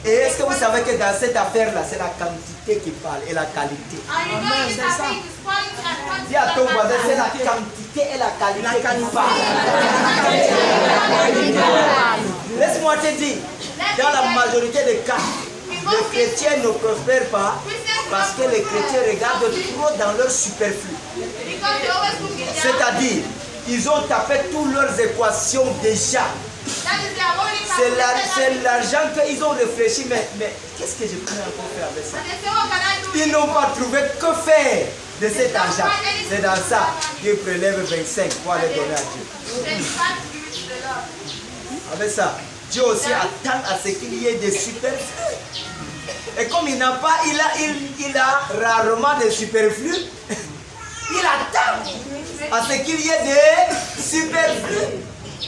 Et est-ce que vous savez que dans cette affaire-là, c'est la quantité qui parle et la qualité. And you know in this affair, it is quality and quantity. Dis à ton that voisin, matters. c'est la quantité et la qualité qui parlent. Laisse-moi te dire, dans la majorité des cas, les chrétiens ne prospèrent pas parce que les chrétiens regardent trop dans leur superflu. Because they always look in their C'est-à-dire, ils ont tapé toutes leurs équations déjà. That is their only C'est calculation. l'argent qu'ils ont réfléchi, mais qu'est-ce que je peux encore faire avec ça? And they say, what can I do? Ils n'ont pas trouvé que faire de cet argent. C'est dans ça qu'ils prélèvent 25 pour aller donner à Dieu. They decide to give it to the Lord. Avec ça, Dieu aussi attend à ce qu'il y ait des superflus. Et comme il n'a pas, il a rarement des superflus, il attend à ce qu'il y ait des superflus.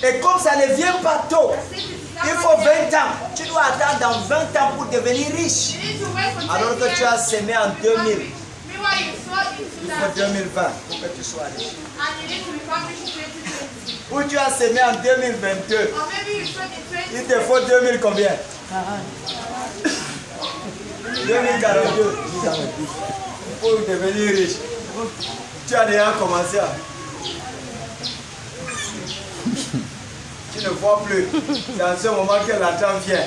Et comme ça ne vient pas tôt, il faut 20 ans. Tu dois attendre dans 20 ans pour devenir riche. You need to wait for 10 Alors que tu years. as semé en 2000, Meanwhile, you sow in il faut 2000 2020 pour que tu sois riche. and you need to become rich in 2020. Ou tu as semé en 2022, Or maybe you sowed in il 2020. te faut 2000 combien? 2042. Pour devenir riche. Tu as déjà commencé à... Tu ne vois plus. C'est en ce moment que l'argent vient.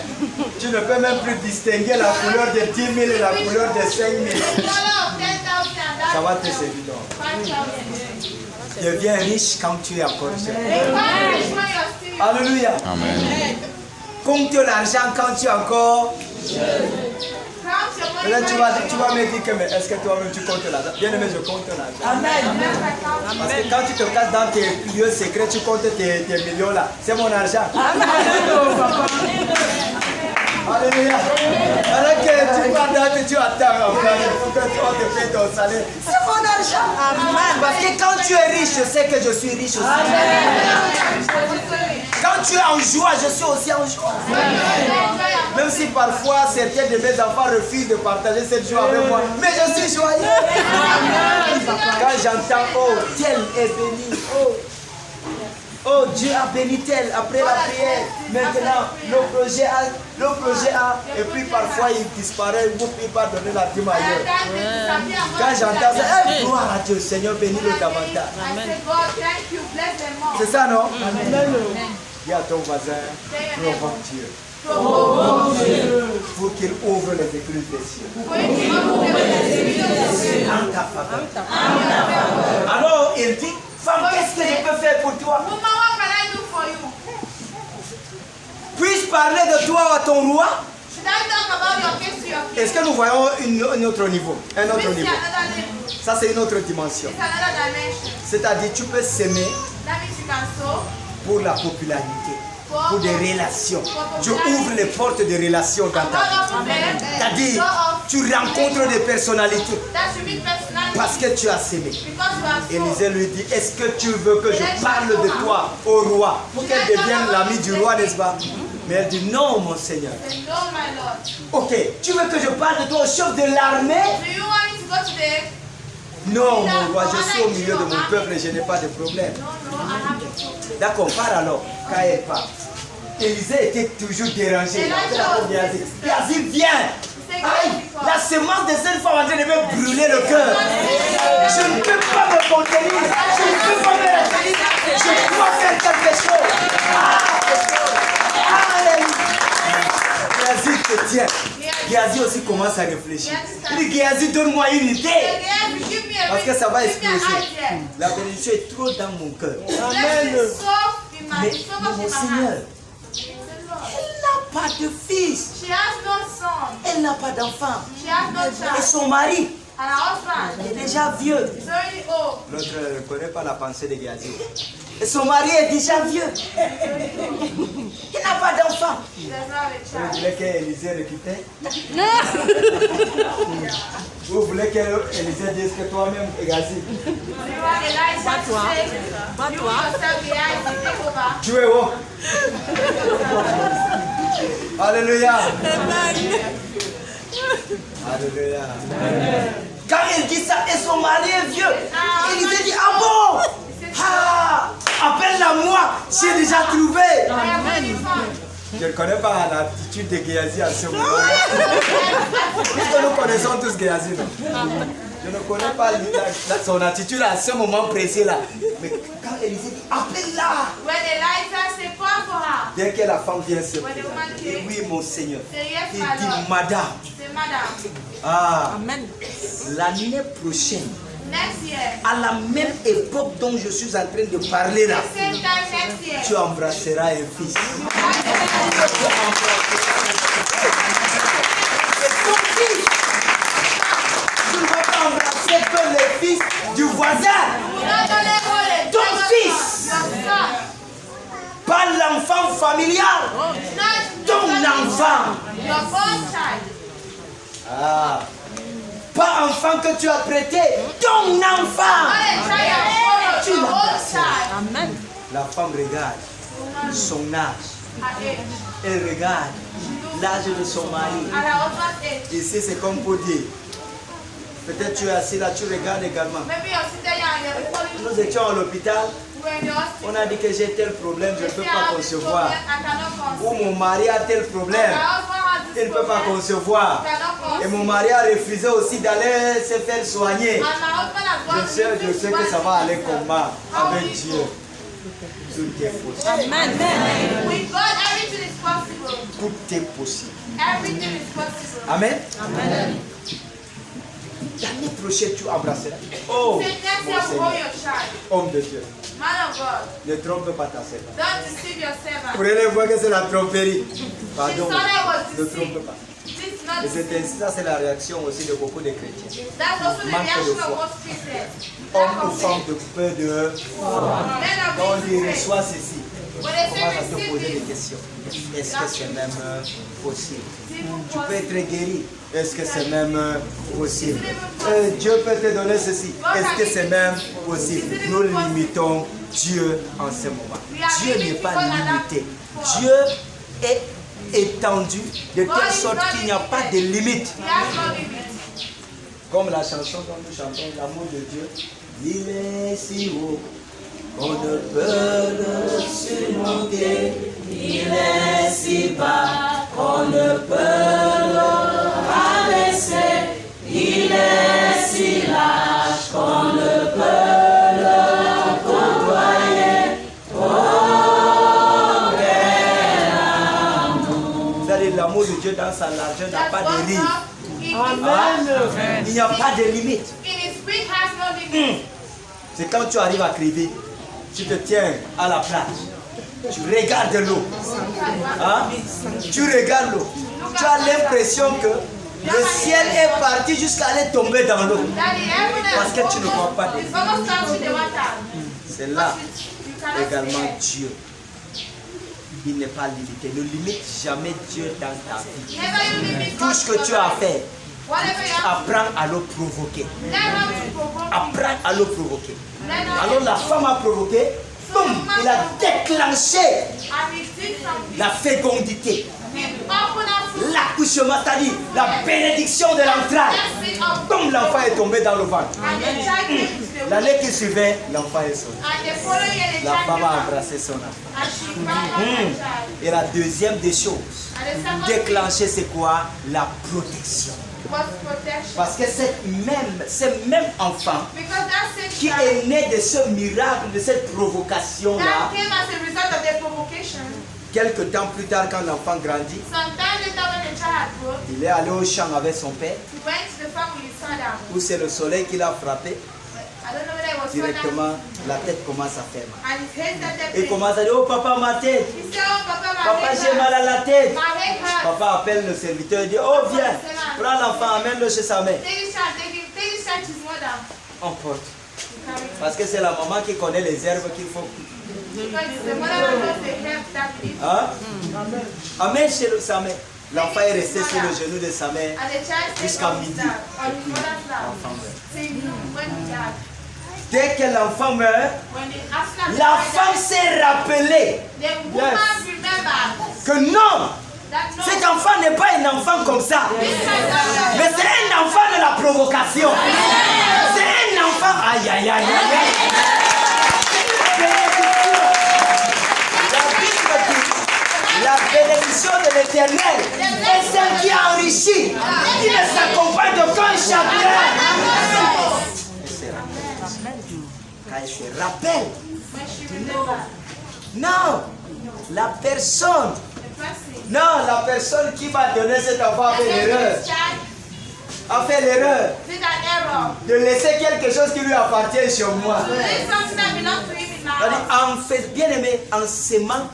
Tu ne peux même plus distinguer la couleur de 10 000 et la couleur de 5 000. The color of 10,000 and that Ça va te servir donc. 5,000. Deviens riche quand tu es encore jeune. Become rich when you're still young. Alléluia. Amen. Compte l'argent quand tu es encore. Count your money Là, when tu you're vas me dire que mais est-ce que toi-même tu comptes l'argent? Bien aimé, je compte l'argent. Parce que quand tu te casses dans tes lieux secrets, tu comptes tes millions là. C'est mon argent. Alléluia. Alors que tu vas dans tu attends pour que toi te fais ton salaire. C'est mon argent. Amen. Parce que quand tu es riche, je sais que je suis riche aussi. Quand tu es en joie, je suis aussi en joie. Même si parfois certains de mes enfants refusent de partager cette joie avec moi, mais je suis joyeux. Quand j'entends, oh, tel est béni, oh, Dieu a béni tel après la prière. Maintenant, le projet a, et puis parfois il disparaît, il ne peut pas donner la dîme ailleurs. Quand j'entends ça, gloire à Dieu, Seigneur, bénis-le davantage. C'est ça, non? Amen. Dis à ton voisin, provoque Dieu. Pour qu'il ouvre les écluses des cieux. En ta faveur. Alors, il dit, femme, qu'est-ce que je peux faire pour toi? Puis-je parler de toi à ton roi? Est-ce que nous voyons un autre niveau? Un autre niveau. Ça, c'est une autre dimension. C'est-à-dire, tu peux s'aimer pour la popularité, pour des relations. Dieu ouvre les portes de relations dans ta vie. C'est-à-dire, tu rencontres des personnalités parce que tu as s'aimé. Élisée lui dit, est-ce que tu veux que je parle de toi au roi pour qu'elle devienne l'amie du roi, n'est-ce pas? Mais elle dit, non, mon Seigneur. Ok, tu veux que je parle de toi au chef de l'armée? Non, mon roi, je suis au milieu de mon peuple et je n'ai pas de problème. D'accord, pars alors, quand elle part. Élisée était toujours dérangé. Géasi, viens. Aïe, la semence des jeunes femmes en train de me brûler le cœur. Je ne peux pas me contenir. Je ne peux pas me retenir. Je dois faire quelque chose. Géasi te tient. Géasi aussi commence à réfléchir. Il dit, Géasi, donne-moi une idée. Parce que ça va exploser. La bénédiction est trop dans mon cœur. Amen. Mais mon Seigneur, elle n'a pas de fils. Elle n'a pas d'enfant. Et son mari est déjà vieux. L'autre ne connaît pas la pensée de Géasi. Et son mari est déjà vieux. Il n'a pas d'enfant. Vous voulez qu'Élisée récupère? Vous voulez qu'Élisée dise que toi-même, Géasi? Pas toi. Pas toi. Jouez haut. Alléluia. Alléluia. Quand il dit ça, et son mari est vieux, Élisée dit, ah bon? Ah, appelle-la moi, j'ai déjà trouvé. Je ne connais pas l'attitude de Géasi à ce moment-là. Puisque nous connaissons tous Géasi, non? Je ne connais pas son attitude à ce moment précis-là. Mais quand Élisée dit, appelle-la. Dès que la femme vient se présenter, oui, mon Seigneur. Il dit, madame. Ah, l'année prochaine, à la même époque dont je suis en train de parler là, tu embrasseras un fils. C'est ton fils. Tu ne vas pas embrasser que le fils du voisin. Ton fils. Pas l'enfant familial. Ton enfant. Ah. Pas enfant que tu as prêté, ton enfant. Tu l'embrasses. La femme regarde son âge. Elle regarde l'âge de son mari. Ici, c'est comme pour dire. Peut-être tu es assis là, tu regardes également. Nous étions à l'hôpital. On a dit que j'ai tel problème, je ne peux pas concevoir. Ou mon mari a tel problème, il ne peut pas concevoir. Et mon mari a refusé aussi d'aller se faire soigner. Je sais que ça va aller comme ça avec Dieu. Tout est possible. Amen. With God, everything is possible. Tout est possible. Everything is possible. Amen. Amen. L'année prochaine, tu embrasseras. Oh, Say next mon year, hold Seigneur, your child. homme de Dieu, Man of God, ne trompe pas ta servante. don't deceive your servant. Prenez voir que c'est la tromperie. His Pardon, son was ne deceived. trompe pas. This is not Et c'est deceived. ainsi, ça c'est la réaction aussi de beaucoup de chrétiens. That's also the Manque de reaction foi. of most Christians. Homme Lack ou of femme faith. de peu de foi. Men are Quand on dit being deceived. reçoit ceci, When they commence à say te poser receive des this, questions. Est-ce que c'est même possible? people Tu peux possible. être guéri. Est-ce que c'est même possible? Dieu peut te donner ceci. Est-ce que c'est même possible? Nous limitons Dieu en ce moment. Dieu n'est pas limité. Dieu est étendu de telle sorte qu'il n'y a pas de limite. He has no limit. Comme la chanson dont nous chantons, l'amour de Dieu, il est si haut qu'on ne peut le surmonter. Il est si bas qu'on ne peut le rabaisser. Il est si large qu'on ne peut le côtoyer. Oh, quel amour! C'est-à-dire l'amour de Dieu dans sa largeur n'a pas de limite. Il n'y a pas de limite. C'est quand tu arrives à Kribi, tu te tiens à la plage, tu regardes l'eau. Hein? Tu regardes l'eau. Tu as l'impression que le ciel est parti jusqu'à aller tomber dans l'eau. Parce que tu ne vois pas de limite. C'est là également Dieu. Il n'est pas limité. Ne limite jamais Dieu dans ta vie. Tout ce que tu as à faire, apprends à le provoquer. Apprends à le provoquer. Alors la femme a provoqué, boum, il a déclenché la fécondité. L'accouchement, c'est-à-dire la bénédiction de l'entraille. Boum, l'enfant est tombé dans le ventre. L'année qui suivait, l'enfant est sorti. La femme a embrassé son enfant. Et la deuxième des choses, déclencher c'est quoi? La protection. Parce que ce même enfant qui est né de ce miracle, de cette provocation-là, quelque temps plus tard, quand l'enfant grandit, il est allé au champ avec son père, où c'est le soleil qui l'a frappé. Directement, la tête commence à faire mal. Il commence à dire, oh papa, ma tête. Papa, j'ai mal à la tête. Papa appelle le serviteur et dit, oh viens, prends l'enfant, amène-le chez sa mère. On porte. Parce que c'est la maman qui connaît les herbes qu'il faut. Hein? Amène chez sa mère. L'enfant est resté sur le genou de sa mère jusqu'à midi. L'enfant meurt. Dès que l'enfant meurt, la femme s'est rappelée que non, cet enfant n'est pas un enfant comme ça, mais c'est un enfant de la provocation. C'est un enfant. Aïe, aïe, aïe, aïe. La bénédiction de l'Éternel est celle qui enrichit, qui ne s'accompagne d'aucun chagrin. Quand elle se rappelle, non, la personne qui m'a donné cet enfant a fait l'erreur. A fait l'erreur de laisser quelque chose qui lui appartient chez moi. En fait, bien aimé, en s'aimant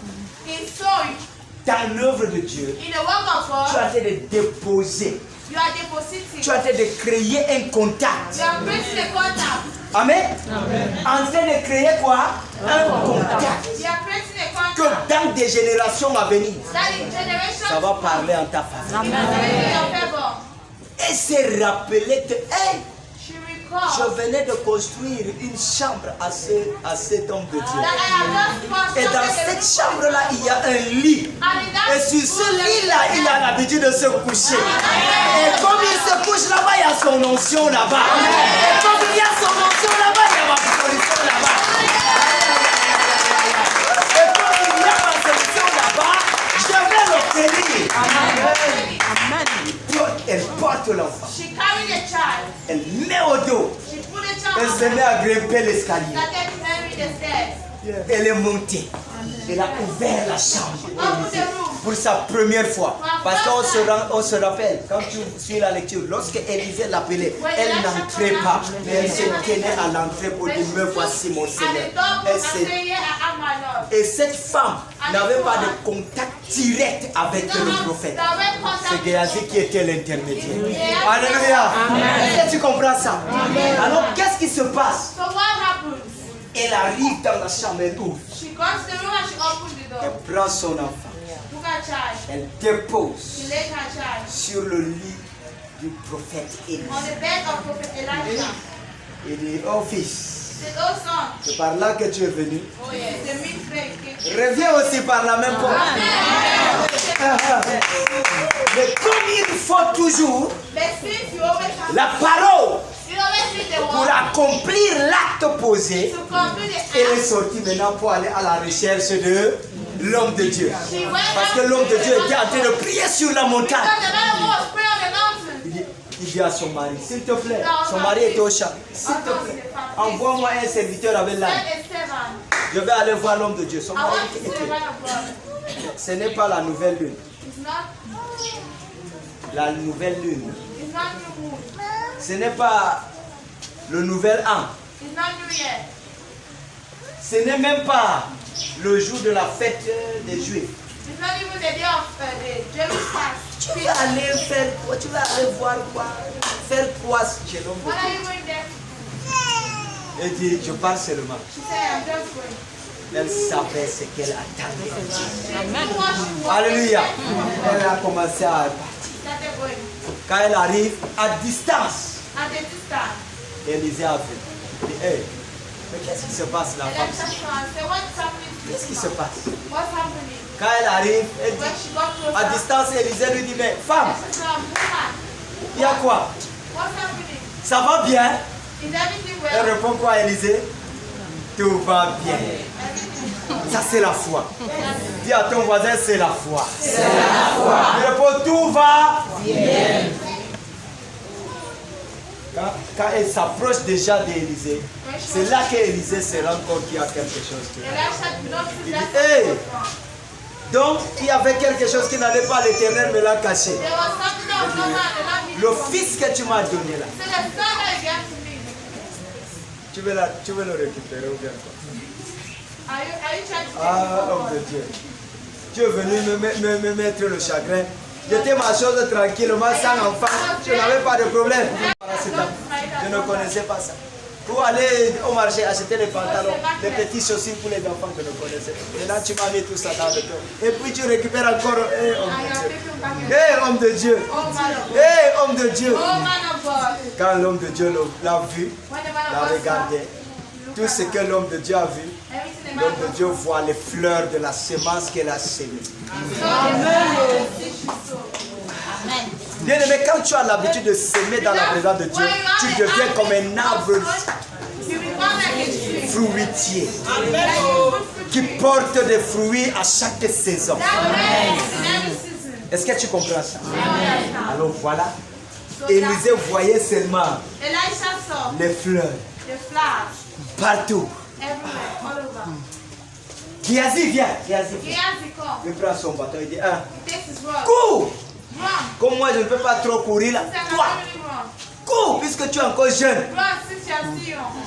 dans l'œuvre de Dieu, tu es en train de déposer, tu es en train de créer un contact. Amen. En train de créer quoi? Un contact. Que dans des générations à venir, ça va parler en ta faveur. Et c'est rappeler que hey, je venais de construire une chambre à cet homme de Dieu. Et dans cette chambre-là, il y a un lit. Et sur ce lit-là, il a l'habitude de se coucher. Et comme il se couche là-bas, il y a son onction là-bas. Et comme il y a son onction là-bas, il y a ma solution là-bas. Et comme il y a ma solution là-bas, je vais l'obtenir. Amen. Elle porte l'enfant. Elle met au dos. Elle se met à grimper l'escalier. Elle est montée. Elle a ouvert la chambre. pour sa première fois. Parce qu'on se rappelle, quand tu suis la lecture, lorsque Élisée l'appelait, elle n'entrait pas. Mais elle se tenait à l'entrée pour dire, me voici mon Seigneur. Et cette femme n'avait pas de contact direct avec le prophète. C'est Géasi qui était l'intermédiaire. Alléluia. Est-ce que tu comprends ça? Alors qu'est-ce qui se passe? Elle arrive dans la chambre, elle ouvre. Elle prend son enfant. Elle dépose sur le lit du prophète Élie. Il dit, oh fils, c'est par là que tu es venu. Reviens aussi par la même porte. Mais comme il faut toujours la parole pour accomplir l'acte posé, elle est sortie maintenant pour aller à la recherche de l'homme de Dieu. Parce que l'homme de Dieu était en train de prier sur la montagne. Il dit à son mari, s'il te plaît, son mari était au champ, s'il te plaît, envoie-moi un serviteur avec l'âne. Je vais aller voir l'homme de Dieu. Son mari était. Ce n'est pas la nouvelle lune. La nouvelle lune. Ce n'est pas le nouvel an. Ce n'est même pas le jour de la fête des Juifs. Tu vas aller faire quoi? Tu vas aller voir quoi? Faire quoi chez l'homme de Dieu? Elle dit, je pars seulement. Elle savait ce qu'elle attendait. Alléluia. Elle a commencé à partir. Quand elle arrive à distance, Élisée a vu. Elle dit, hey, mais qu'est-ce qui se passe là? Qu'est-ce qui se passe? Quand elle arrive, elle dit, à distance, Élisée lui dit, mais femme, il y a quoi? Ça va bien? Elle répond quoi à Élisée? Tout va bien. Ça c'est la foi. Dis à ton voisin, c'est la foi. C'est la foi. Il répond, tout va bien. Quand elle s'approche déjà d'Élisée, c'est là qu'Élisée se rend compte qu'il y a quelque chose. Il dit, hey! Donc, il y avait quelque chose qui n'allait pas, l'Éternel me l'a caché. Le fils que tu m'as donné là. Tu veux le récupérer ou bien quoi? Ah, homme de Dieu. Tu es venu me mettre le chagrin. J'étais ma chose tranquillement, sans enfant. Je n'avais pas de problème. Je ne connaissais pas ça. Pour aller au marché acheter les pantalons, les petits chaussures pour les enfants que je connaissais. Maintenant tu m'as mis tout ça dans le cœur. Et puis tu récupères encore homme de Dieu. Homme de Dieu. Quand l'homme de Dieu l'a vu, l'a regardé, tout ce que l'homme de Dieu a vu, l'homme de Dieu voit les fleurs de la semence qu'elle a sémée. Bien aimé, quand tu as l'habitude de s'aimer dans la présence de Dieu, tu deviens comme un arbre fruitier qui porte des fruits à chaque saison. Est-ce que tu comprends ça? Alors voilà, Élisée voyait seulement les fleurs partout. Géasi, viens. Il prend son bâton, il dit, cours! Comme moi je ne peux pas trop courir là. Toi, cours puisque tu es encore jeune.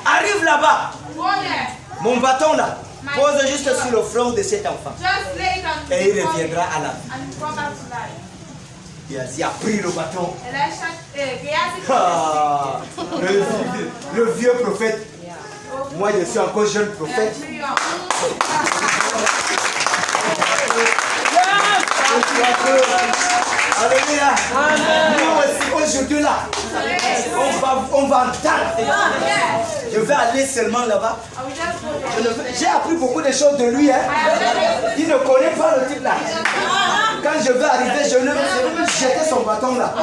Arrive là-bas. Mon bâton là, pose juste sur le front de cet enfant. Et il reviendra à la vie. Géasi a pris le bâton. Le vieux prophète. Moi je suis encore jeune prophète. Alléluia. Nous aussi aujourd'hui là, on va entendre. Je vais aller seulement là-bas. J'ai appris beaucoup de choses de lui. Il ne connaît pas le type là. Quand je vais arriver, je vais jeter son bâton là.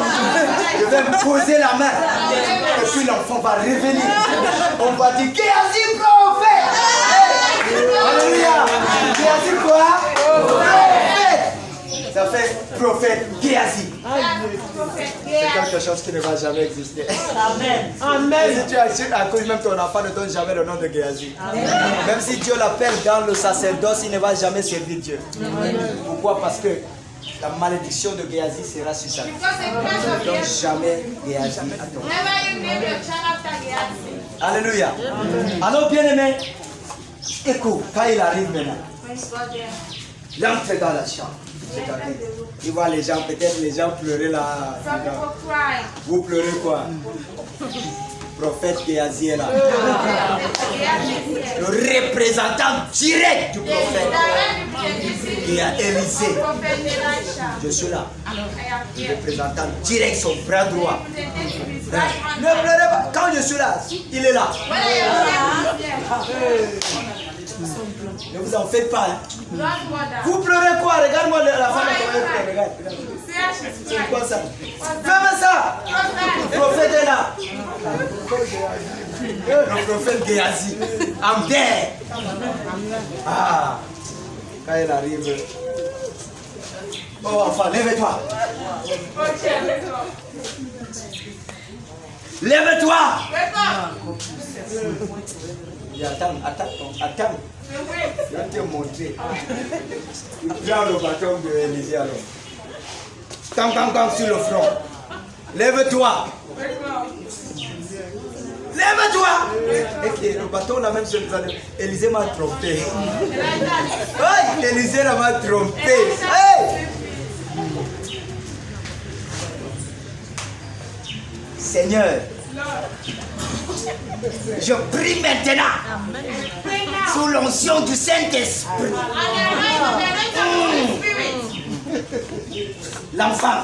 Je vais me poser la main. Et puis l'enfant va revenir. On va dire, Géasi prophète. Alléluia. Géasi quoi? Prophète. Ça fait prophète Géasi. C'est quelque chose qui ne va jamais exister. Amen. Amen. Si tu accueilles même ton enfant, ne donne jamais le nom de Géasi. Même si Dieu l'appelle dans le sacerdoce, il ne va jamais servir Dieu. Amen. Pourquoi? Parce que La malédiction de Géasi sera sur sa vie. Because the curse of Donc Gehazi. jamais Géasi à ton. Never you name your child after Gehazi. Alléluia. Alors bien aimé, écoute, quand il arrive maintenant, When he got there, il entre dans la chambre. Regardez. Il voit les gens, peut-être les gens pleurer là. some people cry. Vous pleurez quoi? Prophète Géasi est là. Gehazi is here. Le représentant direct du The prophète. direct Et à Élisée. prophet Elisha. Je suis là. I am Le here. représentant direct, son bras droit. Representing his right hand. Ne pleurez pas. Quand je suis là, il est là. When I am here, Ne vous en faites pas. Hein. don't bother. Vous pleurez quoi? Regarde-moi la femme. Regarde, regarde. See how she's C'est crying. quoi ça? Fais-moi ça. Le prophète est là. Le prophète Géasi. I'm there. Ah. Quand il arrive. Oh, enfin, lève-toi. Lève-toi. Wake up. Il attend. Je vais te montrer. Prends le bâton de Élisée alors. Tam sur le front. Lève-toi. Lève-toi. Et le bâton là même sur le front. Élisée m'a trompé. Hey, Élisée m'a trompé. Hey. Seigneur, je prie maintenant sous l'onction du Saint-Esprit. L'enfant,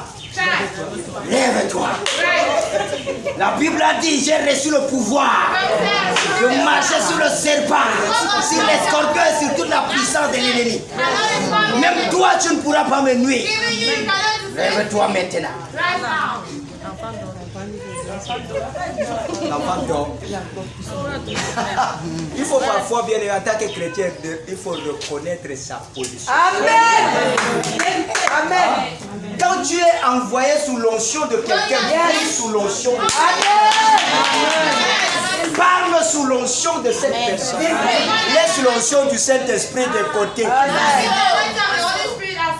lève-toi. La Bible a dit, j'ai reçu le pouvoir de marcher sur le serpent, sur les scorpions et sur toute la puissance de l'ennemi. Même toi, tu ne pourras pas me nuire. Lève-toi maintenant. L'enfant dort. Il faut parfois bien, en tant que chrétien, il faut reconnaître sa position. Amen. Amen. Quand tu es envoyé sous l'onction de quelqu'un, prie sous l'onction de parle sous l'onction de cette personne. Laisse l'onction du Saint-Esprit de côté.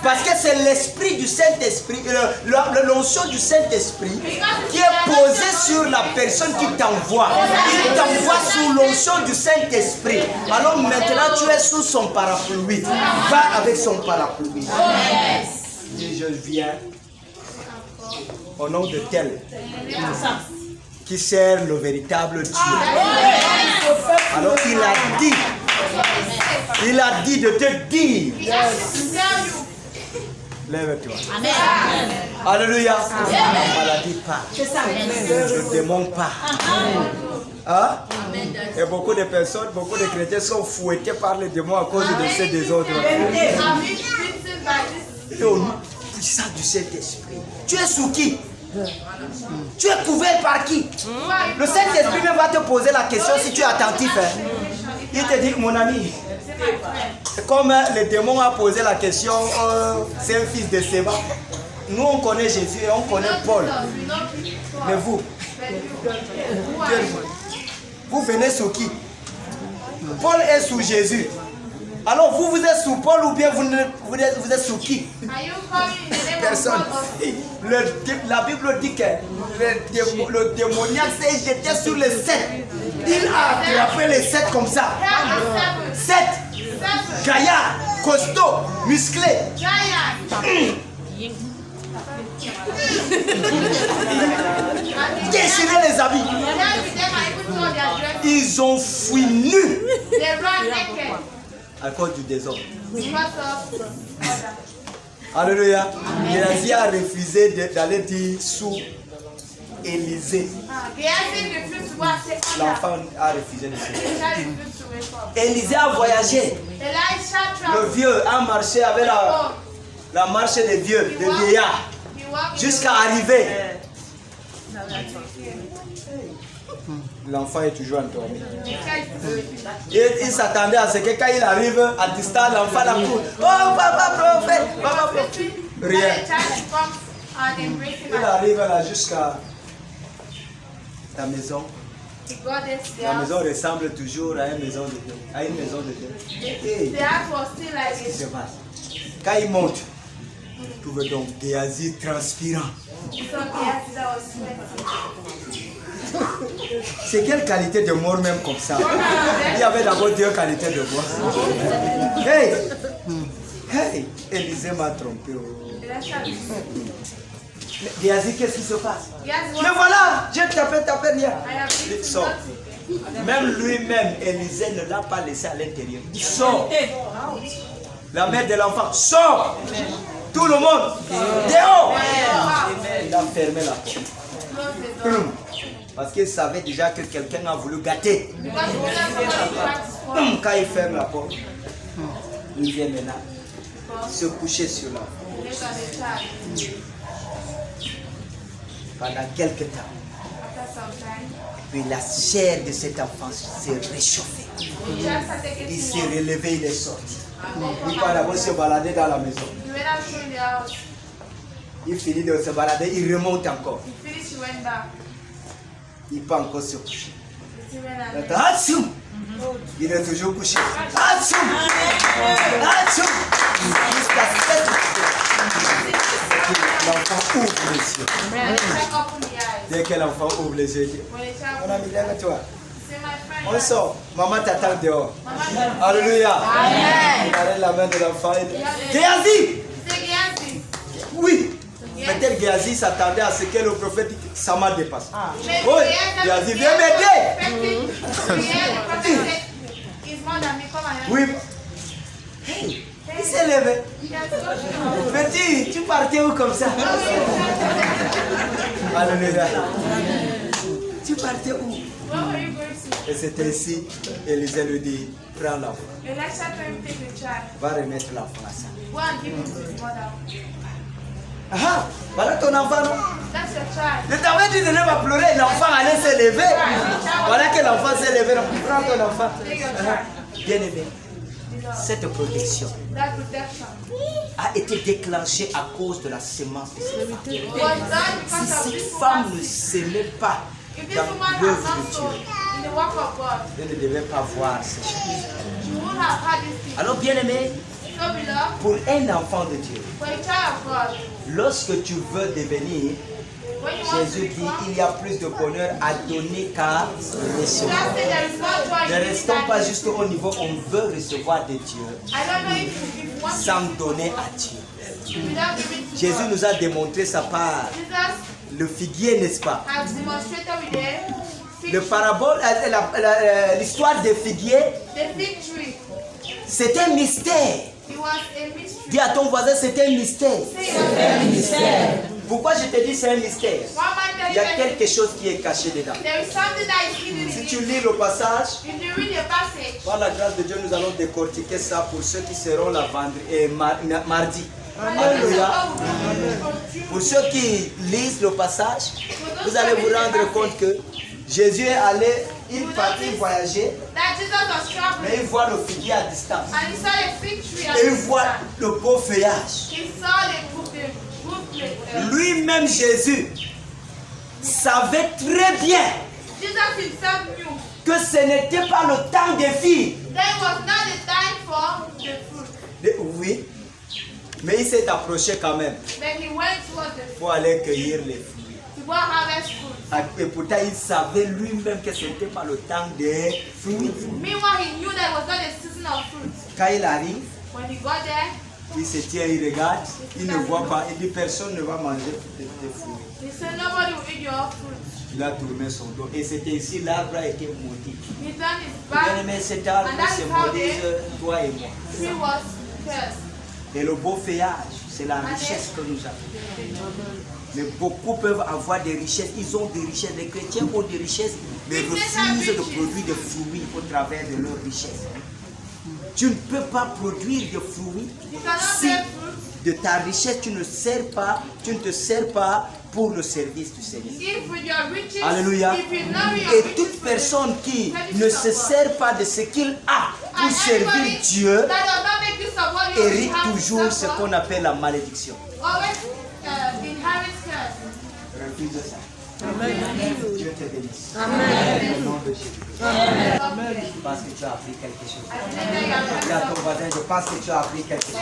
Parce que c'est l'esprit du Saint-Esprit, l'onction du Saint-Esprit qui est posée sur la personne qui t'envoie. Il t'envoie sous l'onction du Saint-Esprit. Alors maintenant tu es sous son parapluie. Va avec son parapluie. Dis, je viens au nom de tel qui sert le véritable Dieu. Alors il a dit de te dire. Lève-toi. Alléluia. La maladie part. Le démon part. Hein? Et beaucoup de personnes, beaucoup de chrétiens sont fouettés par les démons à cause de ces désordres. Et au nom puissant du Saint-Esprit. Tu es sous qui? Tu es couvert par qui? Le Saint-Esprit même va te poser la question si tu es attentif. Hein? Il te dit, mon ami, comme le démon a posé la question, c'est un fils de Séba. Nous on connaît Jésus et on connaît Paul. Mais vous venez sous qui? Paul est sous Jésus. Alors vous êtes sous Paul ou bien vous êtes sous qui? Personne. La Bible dit que le démoniaque s'est jeté sur les 7. Il a attrapé les 7 comme ça. 7. Gaillard, costaud, musclé. Déchiré les habits. Ils ont fui nus à cause du désordre. Alléluia. Géasi a refusé d'aller dire sous Élisée. L'enfant a refusé de se. Élisée a voyagé. Le vieux a marché avec la marche des vieux, des vieillards, jusqu'à arriver. L'enfant est toujours endormi. Il s'attendait à ce que quand il arrive à distance, l'enfant la court. Oh, papa prophète, papa prophète. Rien. Il arrive là jusqu'à ta maison. La maison ressemble toujours à une maison de Dieu. À une maison de Dieu. Qu'est-ce qui se passe? Quand il monte, Trouve donc Géasi transpirant. C'est quelle qualité de mort même comme ça? Il y avait d'abord 2 qualités de mort. Hey! Hey! Élisée m'a trompé. Géasi, qu'est-ce qui se passe? Mais voilà! Je tapé rien. Il sort. Même lui-même, Élisée ne l'a pas laissé à l'intérieur. Il sort. La mère de l'enfant sort. Tout le monde dehors. Il a fermé la porte. Parce qu'il savait déjà que quelqu'un a voulu gâter. Quand il ferme la porte, il vient maintenant se coucher sur l'enfant. Pendant quelques temps. Puis la chair de cet enfant s'est réchauffée. Il s'est relevé, il est sorti. Il va d'abord se balader dans la maison. Il finit de se balader, il remonte encore. Il peut encore se coucher. Atchoum! Il est toujours couché. Atchoum! Atchoum! Jusqu'à 7 l'enfant ouvre les yeux. Dès que l'enfant ouvre les yeux, mon ami, lève-toi. On sort. Maman t'attend dehors. Alléluia. Amen. Il arrête la main de l'enfant. Géasi! Oui. Peut-être Géasi s'attendait à ce que le prophète dit ça m'a dépassé. Oui. Géasi, viens m'aider. Oui. Hey, il s'est levé. Petit, tu partais où comme ça? Alléluia. Tu partais où? Et c'est ainsi, Élisée lui dit, prends l'enfant. Va remettre l'enfant à ça. Ah, voilà ton enfant, non? Je t'avais dit de ne pas pleurer, l'enfant allait se lever. Voilà que l'enfant s'est levé. Prends ton enfant. Bien aimé, cette protection a été déclenchée à cause de la sémence de cette femme. Si cette femme ne s'aimait pas dans l'œuvre de Dieu, elle ne devait pas voir ces choses. Alors bien aimé, pour un enfant de Dieu, lorsque tu veux devenir, Jésus dit il y a plus de bonheur à donner qu'à recevoir. Ne restons pas juste au niveau où on veut recevoir de Dieu sans donner à Dieu. Jésus nous a démontré sa part. Le figuier, n'est-ce pas? Le parabole, l'histoire des figuiers, c'est un mystère. Dis à ton voisin, c'est un mystère. Pourquoi je te dis c'est un mystère? Il y a quelque chose qui est caché dedans. Si tu lis le passage, par la grâce de Dieu, nous allons décortiquer ça pour ceux qui seront là mardi. Alléluia. Pour ceux qui lisent le passage, vous allez vous rendre compte que Jésus est allé, il partit voyager, mais il voit le figuier à distance. Et il voit le beau feuillage. Lui-même, Jésus, savait très bien que ce n'était pas le temps des filles. Oui, mais il s'est approché quand même pour aller cueillir les fruits. Et pourtant, il savait lui-même que ce n'était pas le temps des fruits. Quand il arrive, il se tient, il regarde, il ne voit pas, il dit personne ne va manger tes fruits. Il a tourné son dos et c'était ici l'arbre a été maudit. Bien aimé, cet arbre symbolise toi et moi. Et le beau feuillage, c'est la richesse que nous avons. Mais beaucoup peuvent avoir des richesses, ils ont des richesses, les chrétiens ont des richesses, mais refusent de produire des fruits au travers de leurs richesses. Tu ne peux pas produire des fruits si de ta richesse tu ne te sers pas pour le service du Seigneur. Alléluia. Et toute personne qui ne se sert pas de ce qu'il a pour servir Dieu hérite toujours ce qu'on appelle la malédiction. Refuse ça. Dieu te bénisse. Amen. Au nom de Jésus. Amen. Je pense que tu as appris quelque chose. Dis à ton voisin, je pense que tu as appris quelque chose.